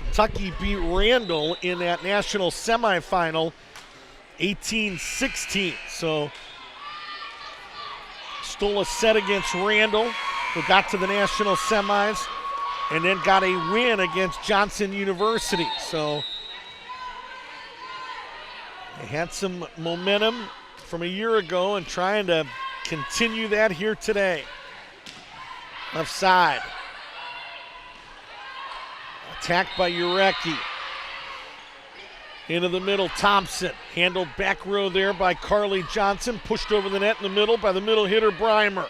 Kentucky beat Randall in that national semifinal 18-16. So stole a set against Randall, who got to the national semis, and then got a win against Johnson University. So they had some momentum from a year ago and trying to continue that here today. Left side. Attacked by Urecki. Into the middle, Thompson. Handled back row there by Carly Johnson. Pushed over the net in the middle by the middle hitter, Breimer.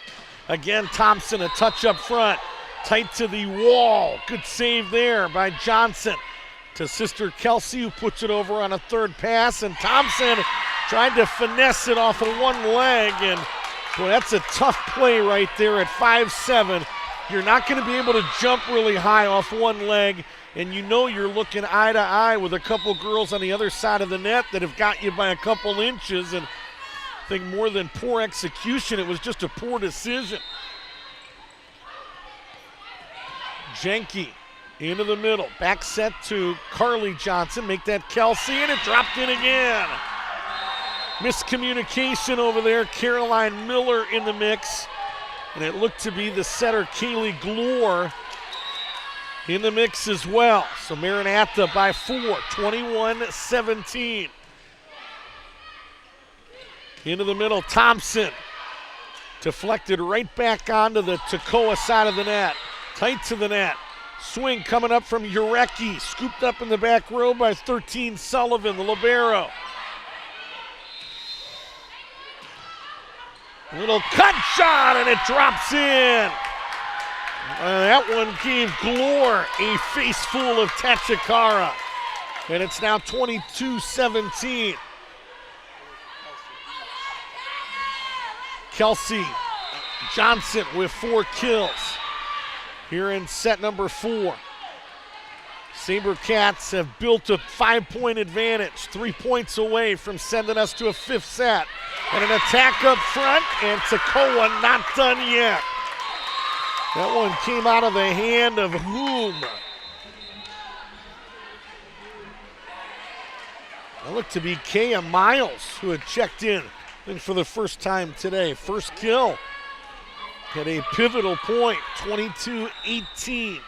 Again, Thompson, a touch up front. Tight to the wall. Good save there by Johnson. To sister Kelsey, who puts it over on a third pass. And Thompson tried to finesse it off of one leg. And boy, that's a tough play right there at 5'7". You're not going to be able to jump really high off one leg, and you know you're looking eye to eye with a couple girls on the other side of the net that have got you by a couple inches. And I think more than poor execution, it was just a poor decision. Jenke into the middle, back set to Carly Johnson, make that Kelsey, and it dropped in again. Miscommunication over there, Caroline Miller in the mix. And it looked to be the setter, Kaylee Glore, in the mix as well. So Maranatha by 4, 21-17. Into the middle, Thompson. Deflected right back onto the Toccoa side of the net. Tight to the net. Swing coming up from Urecki. Scooped up in the back row by 13 Sullivan, the libero. Little cut shot, and it drops in. That one gave Glore a face full of Tachikara. And it's now 22-17. Kelsey Johnson with 4 kills here in set number 4. SaberCats have built a 5-point advantage, 3 points away from sending us to a 5th set. And an attack up front, and Toccoa not done yet. That one came out of the hand of whom? That looked to be Kea Miles, who had checked in, I think, for the first time today. First kill at a pivotal point, 22-18.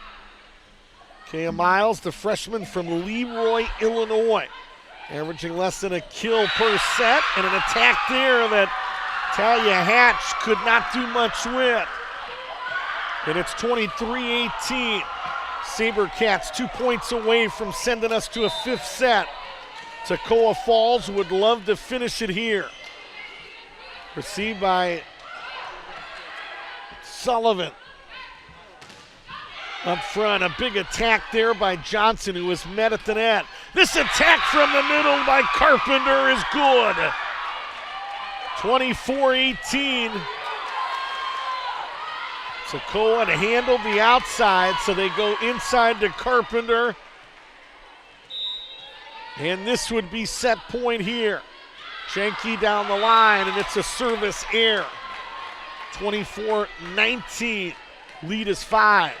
Kea Miles, the freshman from Leroy, Illinois, averaging less than a kill per set, and an attack there that Talia Hatch could not do much with. And it's 23-18. SaberCats 2 points away from sending us to a 5th set. Toccoa Falls would love to finish it here. Received by Sullivan. Up front, a big attack there by Johnson, who was met at the net. This attack from the middle by Carpenter is good. 24-18. Toccoa to handle the outside, so they go inside to Carpenter. And this would be set point here. Jenke down the line, and it's a service error. 24-19, lead is 5.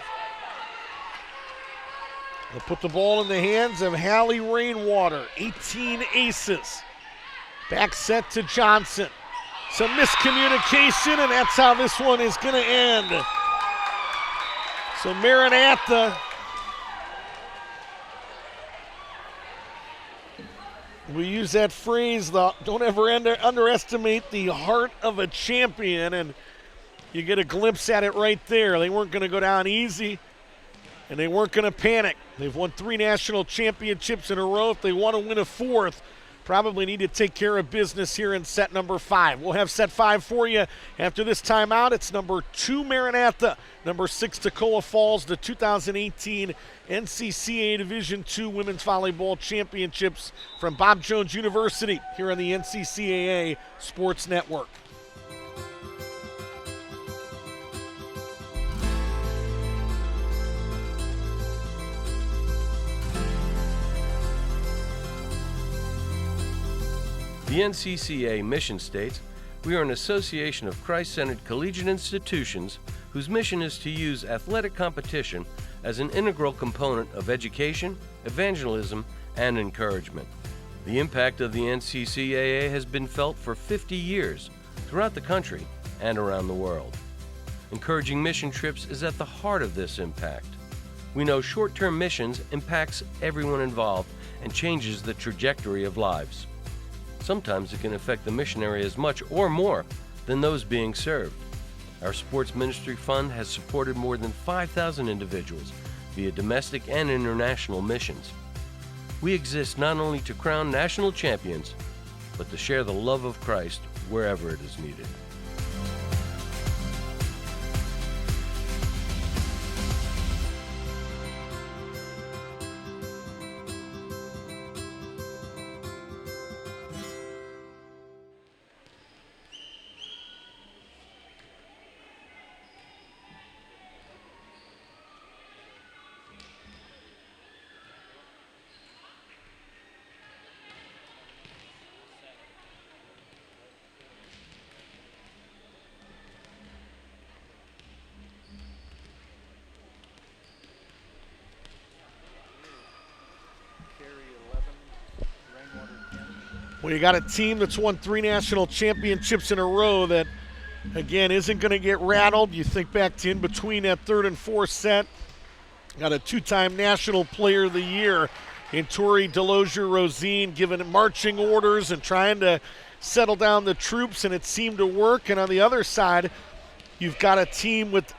They'll put the ball in the hands of Hallie Rainwater, 18 aces. Back set to Johnson. Some miscommunication, and that's how this one is going to end. So Maranatha we use that phrase, don't ever underestimate the heart of a champion, and you get a glimpse at it right there. They weren't going to go down easy, and they weren't going to panic. They've won 3 national championships in a row. If they want to win a 4th, probably need to take care of business here in set number 5. We'll have set 5 for you after this timeout. It's number 2 Maranatha, number 6 Toccoa Falls, the 2018 NCCAA Division II Women's Volleyball Championships from Bob Jones University here on the NCCAA Sports Network. The NCCAA mission states, we are an association of Christ-centered collegiate institutions whose mission is to use athletic competition as an integral component of education, evangelism, and encouragement. The impact of the NCCAA has been felt for 50 years throughout the country and around the world. Encouraging mission trips is at the heart of this impact. We know short-term missions impacts everyone involved and changes the trajectory of lives. Sometimes it can affect the missionary as much or more than those being served. Our Sports Ministry Fund has supported more than 5,000 individuals via domestic and international missions. We exist not only to crown national champions, but to share the love of Christ wherever it is needed. Well, you got a team that's won 3 national championships in a row that, again, isn't going to get rattled. You think back to in between that 3rd and 4th set Got a two-time National Player of the Year in Tori Delozier-Rosine, giving marching orders and trying to settle down the troops, and it seemed to work. And on the other side, you've got a team with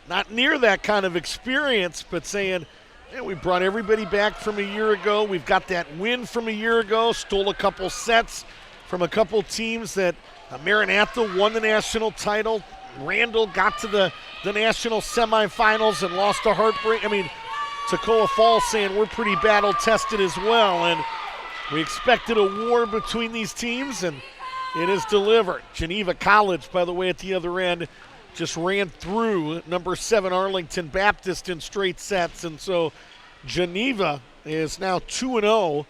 not near that kind of experience, but saying, hey, we brought everybody back from a year ago. We've got that win from a year ago, stole a couple sets from a couple teams that Maranatha won the national title. Randall got to the national semifinals and lost a heartbreak. I mean, Toccoa Falls saying we're pretty battle-tested as well, and we expected a war between these teams, and it is delivered. Geneva College, by the way, at the other end, just ran through number 7 Arlington Baptist in straight sets, and so Geneva is now 2-0,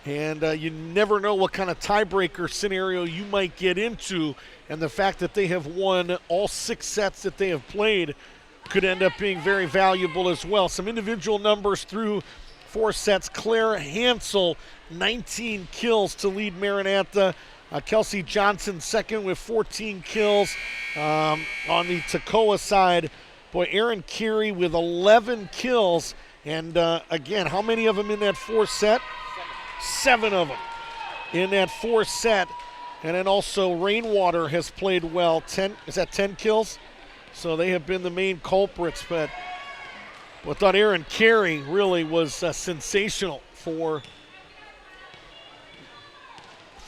and you never know what kind of tiebreaker scenario you might get into, and the fact that they have won all 6 sets that they have played could end up being very valuable as well. Some individual numbers through 4 sets. Claire Hansel, 19 kills to lead Maranatha. Kelsey Johnson second with 14 kills. On the Toccoa side, boy, Aaron Carey with 11 kills. And again, how many of them in that 4th set? 7 of them in that 4th set. And then also Rainwater has played well. 10 kills? So they have been the main culprits. But I thought Aaron Carey really was sensational for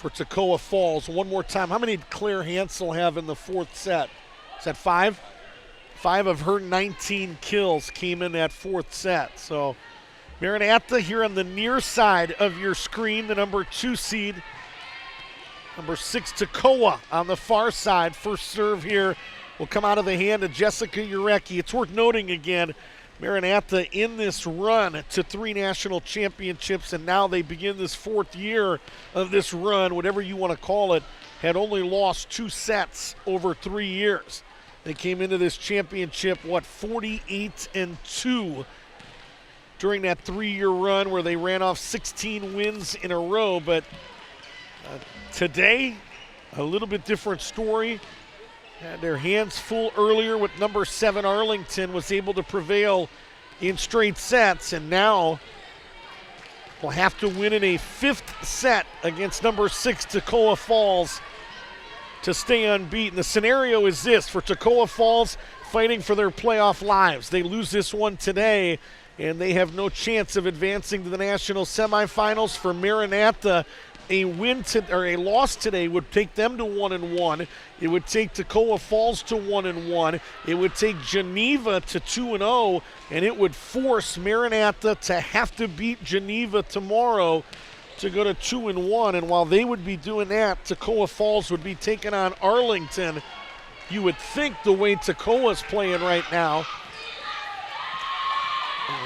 Toccoa Falls. One more time, how many did Claire Hansel have in the 4th set? Is that 5? 5 of her 19 kills came in that 4th set. So Maranatha here on the near side of your screen, the number 2 seed. Number 6 Toccoa on the far side. First serve here will come out of the hand of Jessica Urecki. It's worth noting again, Maranatha in this run to 3 national championships, and now they begin this 4th year of this run, whatever you want to call it, had only lost 2 sets over 3 years. They came into this championship, 48-2 during that 3-year run where they ran off 16 wins in a row. But today, a little bit different story. Had their hands full earlier with number 7 Arlington, was able to prevail in straight sets, and now will have to win in a 5th set against number 6 Toccoa Falls to stay unbeaten. The scenario is this for Toccoa Falls, fighting for their playoff lives. They lose this one today, and they have no chance of advancing to the national semifinals. For Maranatha, a loss today would take them to 1-1. It would take Toccoa Falls to 1-1. It would take Geneva to 2-0, and it would force Maranatha to have to beat Geneva tomorrow to go to 2-1. And while they would be doing that, Toccoa Falls would be taking on Arlington. You would think the way Toccoa's playing right now,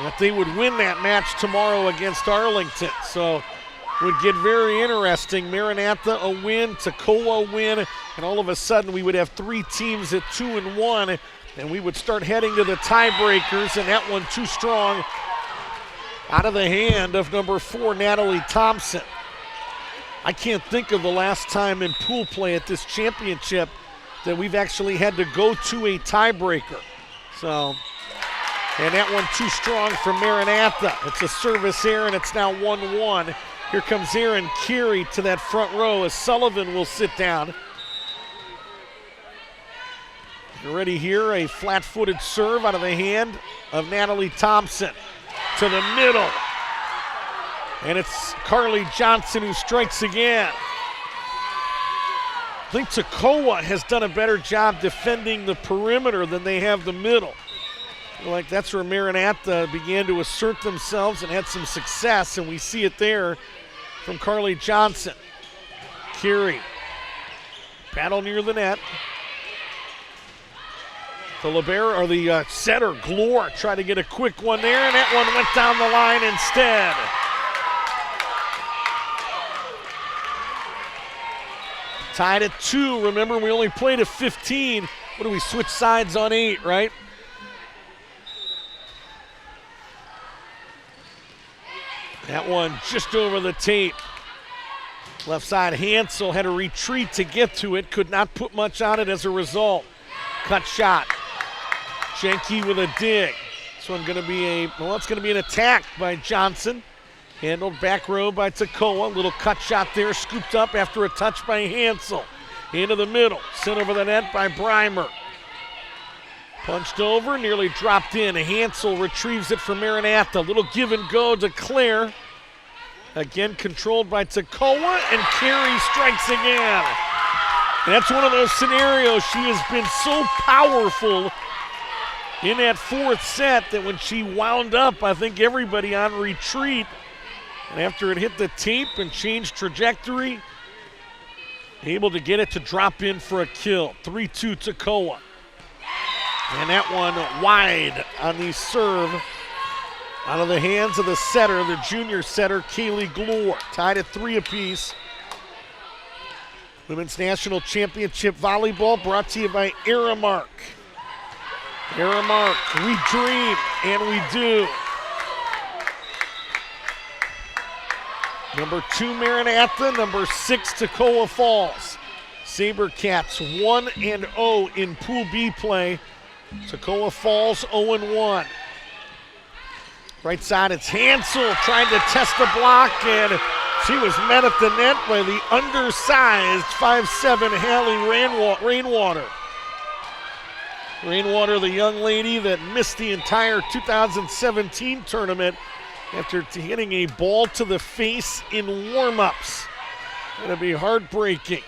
that they would win that match tomorrow against Arlington. So would get very interesting. Maranatha a win, Toccoa a win, and all of a sudden we would have 3 teams at 2-1, and we would start heading to the tiebreakers, and that one too strong out of the hand of number 4, Natalie Thompson. I can't think of the last time in pool play at this championship that we've actually had to go to a tiebreaker. So, and that one too strong for Maranatha. It's a service error, and it's now 1-1. Here comes Aaron Carey to that front row as Sullivan will sit down. You're ready here, a flat-footed serve out of the hand of Natalie Thompson to the middle. And it's Carly Johnson who strikes again. I think Toccoa has done a better job defending the perimeter than they have the middle. Like that's where Maranatha began to assert themselves and had some success, and we see it there from Carly Johnson. Carey, battle near the net. The libero, or the setter, Glore, tried to get a quick one there, and that one went down the line instead. Tied at 2. Remember, we only played at 15. What do we switch sides on 8, right? That one just over the tape. Left side, Hansel had a retreat to get to it. Could not put much on it as a result. Cut shot. Jenke with a dig. This one going to be it's going to be an attack by Johnson. Handled back row by Toccoa. Little cut shot there, scooped up after a touch by Hansel. Into the middle, sent over the net by Breimer. Punched over, nearly dropped in. Hansel retrieves it from Maranatha. Little give and go to Claire. Again controlled by Toccoa, and Carey strikes again. And that's one of those scenarios. She has been so powerful in that fourth set that when she wound up, I think everybody on retreat. And after it hit the tape and changed trajectory, able to get it to drop in for a kill. 3-2 Toccoa. And that one wide on the serve out of the hands of the setter, the junior setter, Kaylee Glore. Tied at 3 apiece. Women's National Championship Volleyball brought to you by Aramark. Aramark, we dream and we do. Number 2 Maranatha, number 6 Toccoa Falls. SaberCats 1-0 in Pool B play. Toccoa Falls 0-1. Right side, it's Hansel trying to test the block, and she was met at the net by the undersized 5'7" Hallie Rainwater. Rainwater, the young lady that missed the entire 2017 tournament after hitting a ball to the face in warm-ups. Going to be heartbreaking.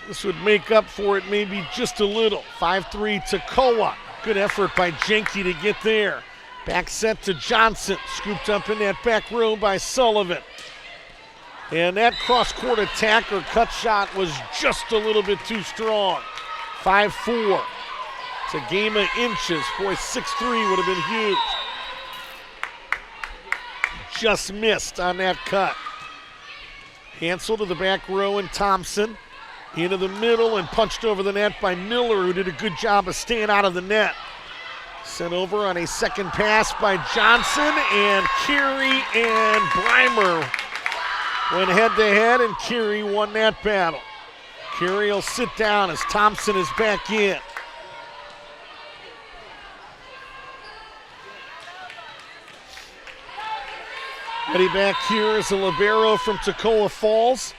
This would make up for it maybe just a little. 5-3 Toccoa. Good effort by Jenke to get there. Back set to Johnson. Scooped up in that back row by Sullivan. And that cross-court attack or cut shot was just a little bit too strong. 5-4. It's a game of inches. Boy, 6'3" would have been huge. Just missed on that cut. Hansel to the back row and Thompson. Into the middle and punched over the net by Miller, who did a good job of staying out of the net. Sent over on a second pass by Johnson, and Carey and Breimer went head-to-head, and Carey won that battle. Carey will sit down as Thompson is back in. Ready back here is a libero from Toccoa Falls,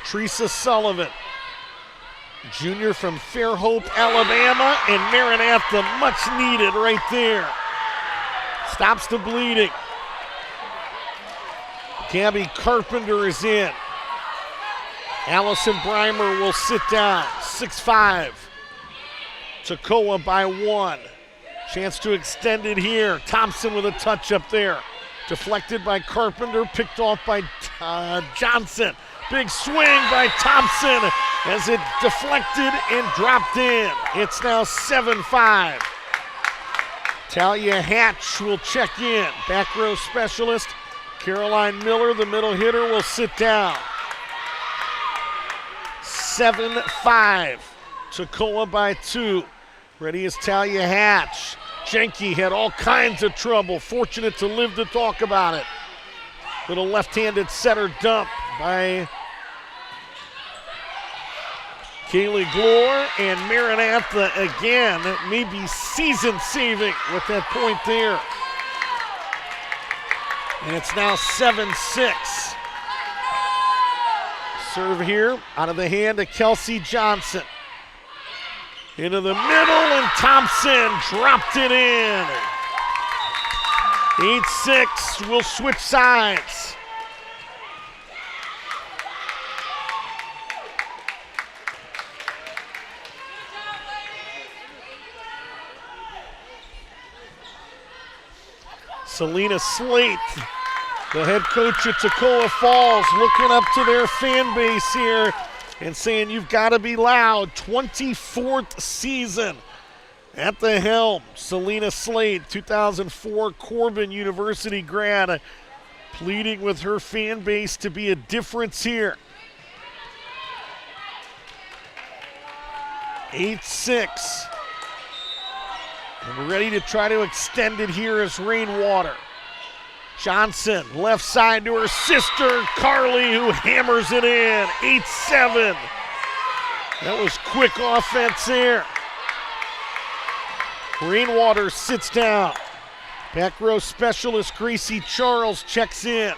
Teresa Sullivan. Junior from Fairhope, Alabama, and Maranatha, much needed right there. Stops the bleeding. Gabby Carpenter is in. Allison Breimer will sit down, 6'5". Toccoa by 1. Chance to extend it here. Thompson with a touch up there. Deflected by Carpenter, picked off by Johnson. Big swing by Thompson as it deflected and dropped in. It's now 7-5. Talia Hatch will check in. Back row specialist Caroline Miller, the middle hitter, will sit down. 7-5. Toccoa by 2. Ready is Talia Hatch. Jenke had all kinds of trouble. Fortunate to live to talk about it. Little left-handed setter dump by Kaylee Glore, and Maranatha again, maybe season-saving with that point there. And it's now 7-6. Serve here out of the hand of Kelsey Johnson. Into the middle, and Thompson dropped it in. 8-6, we'll switch sides. Selena Slate, the head coach at Toccoa Falls, looking up to their fan base here and saying, you've got to be loud. 24th season at the helm. Selena Slate, 2004 Corbin University grad, pleading with her fan base to be a difference here. 8-6. And we're ready to try to extend it here as Rainwater. Johnson, left side to her sister, Carly, who hammers it in. 8-7. That was quick offense there. Rainwater sits down. Back row specialist Gracie Charles checks in.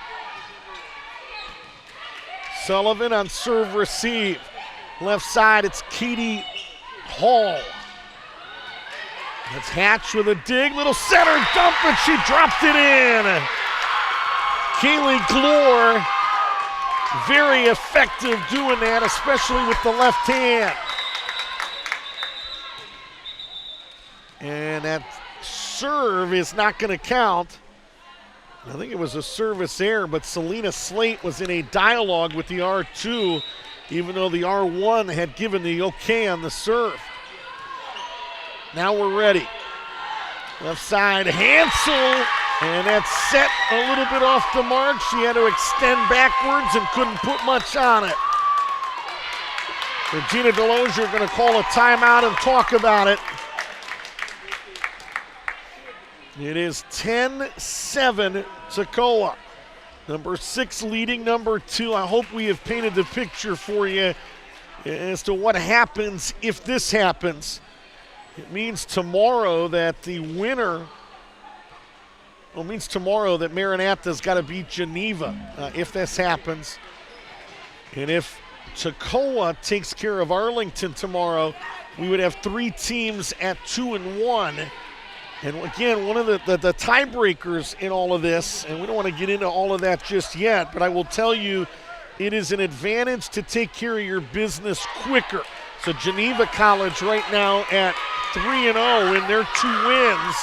Sullivan on serve receive. Left side, it's Katie Hall. That's Hatch with a dig, little center dump, and she dropped it in. Kaylee Glore, very effective doing that, especially with the left hand. And that serve is not going to count. I think it was a service error, but Selena Slate was in a dialogue with the R2, even though the R1 had given the okay on the serve. Now we're ready. Left side, Hansel, and that's set a little bit off the mark. She had to extend backwards and couldn't put much on it. Regina Delozier going to call a timeout and talk about it. It is 10-7 Toccoa. Number 6 leading number 2. I hope we have painted the picture for you as to what happens if this happens. It means tomorrow that the winner, well, it means tomorrow that Maranatha's got to beat Geneva if this happens. And if Toccoa takes care of Arlington tomorrow, we would have 3 teams at 2-1. And again, one of the tiebreakers in all of this, and we don't want to get into all of that just yet, but I will tell you it is an advantage to take care of your business quicker. So Geneva College right now at 3-0 in their 2 wins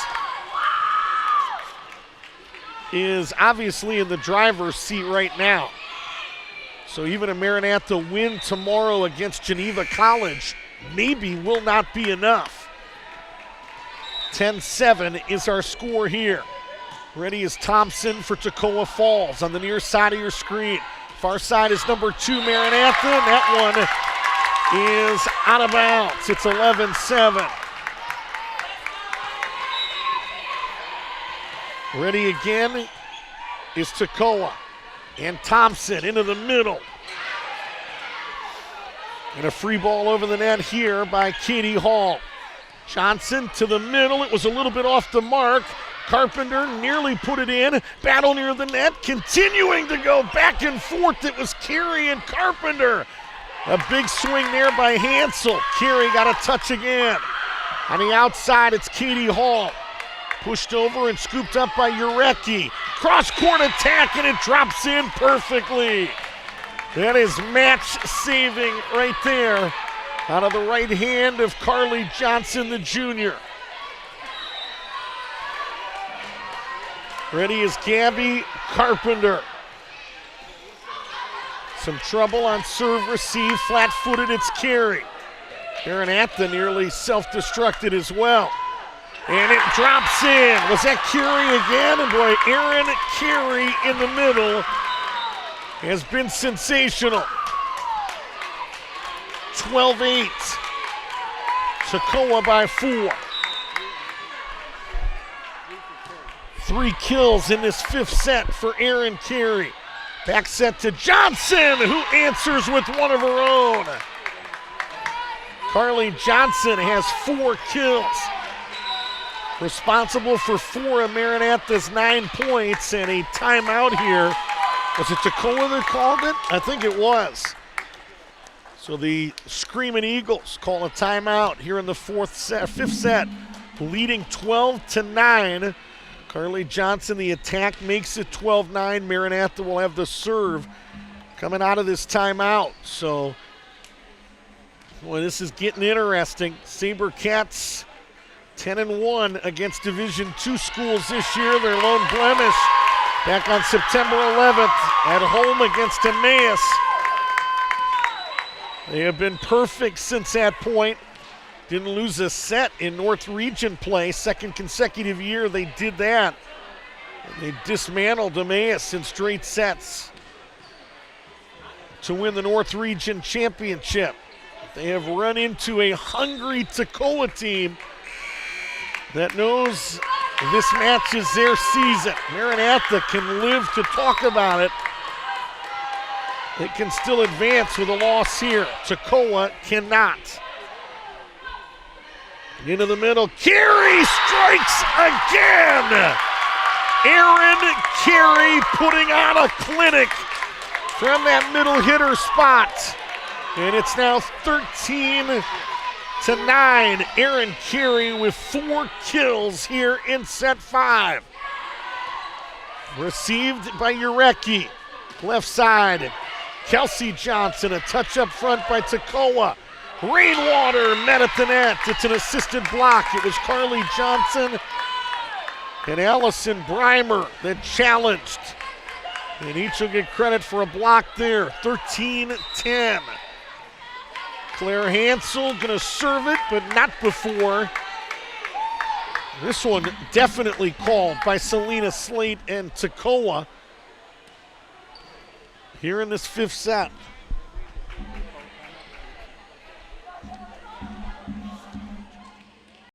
is obviously in the driver's seat right now. So even a Maranatha win tomorrow against Geneva College maybe will not be enough. 10-7 is our score here. Ready is Thompson for Toccoa Falls on the near side of your screen. Far side is number 2 Maranatha, and that one is out of bounds. It's 11-7. Ready again is Toccoa, and Thompson into the middle. And a free ball over the net here by Katie Hall. Johnson to the middle. It was a little bit off the mark. Carpenter nearly put it in. Battle near the net, continuing to go back and forth. It was Carey and Carpenter. A big swing there by Hansel. Carey got a touch again. On the outside, it's Katie Hall. Pushed over and scooped up by Urecki. Cross-court attack, and it drops in perfectly. That is match-saving right there. Out of the right hand of Carly Johnson, the junior. Ready is Gabby Carpenter. Some trouble on serve receive, flat-footed, it's Carey. Maranatha nearly self-destructed as well. And it drops in. Was that Carey again? And boy, Erin Carey in the middle has been sensational. 12-8. Toccoa by 4. 3 kills in this 5th set for Erin Carey. Back set to Johnson, who answers with one of her own. Carly Johnson has 4 kills. Responsible for 4 of Maranatha's 9 points, and a timeout here. Was it Toccoa that called it? I think it was. So the Screaming Eagles call a timeout here in the 5th set, leading 12-9. Carly Johnson, the attack makes it 12-9. Maranatha will have the serve coming out of this timeout. So, boy, this is getting interesting. SaberCats 10-1 against Division II schools this year. Their lone blemish back on September 11th at home against Emmaus. They have been perfect since that point. Didn't lose a set in North Region play. 2nd consecutive year they did that. And they dismantled Emmaus in straight sets to win the North Region championship. They have run into a hungry Toccoa team that knows this match is their season. Maranatha can live to talk about it. They can still advance with a loss here. Toccoa cannot. Into the middle, Carey strikes again! Aaron Carey putting on a clinic from that middle hitter spot. And it's now 13-9. Aaron Carey with 4 kills here in set 5. Received by Urecki. Left side. Kelsey Johnson, a touch up front by Toccoa. Rainwater met at the net. It's an assisted block. It was Carly Johnson and Allison Breimer that challenged. And each will get credit for a block there. 13-10. Claire Hansel gonna serve it, but not before. This one definitely called by Selena Slate and Toccoa here in this 5th set.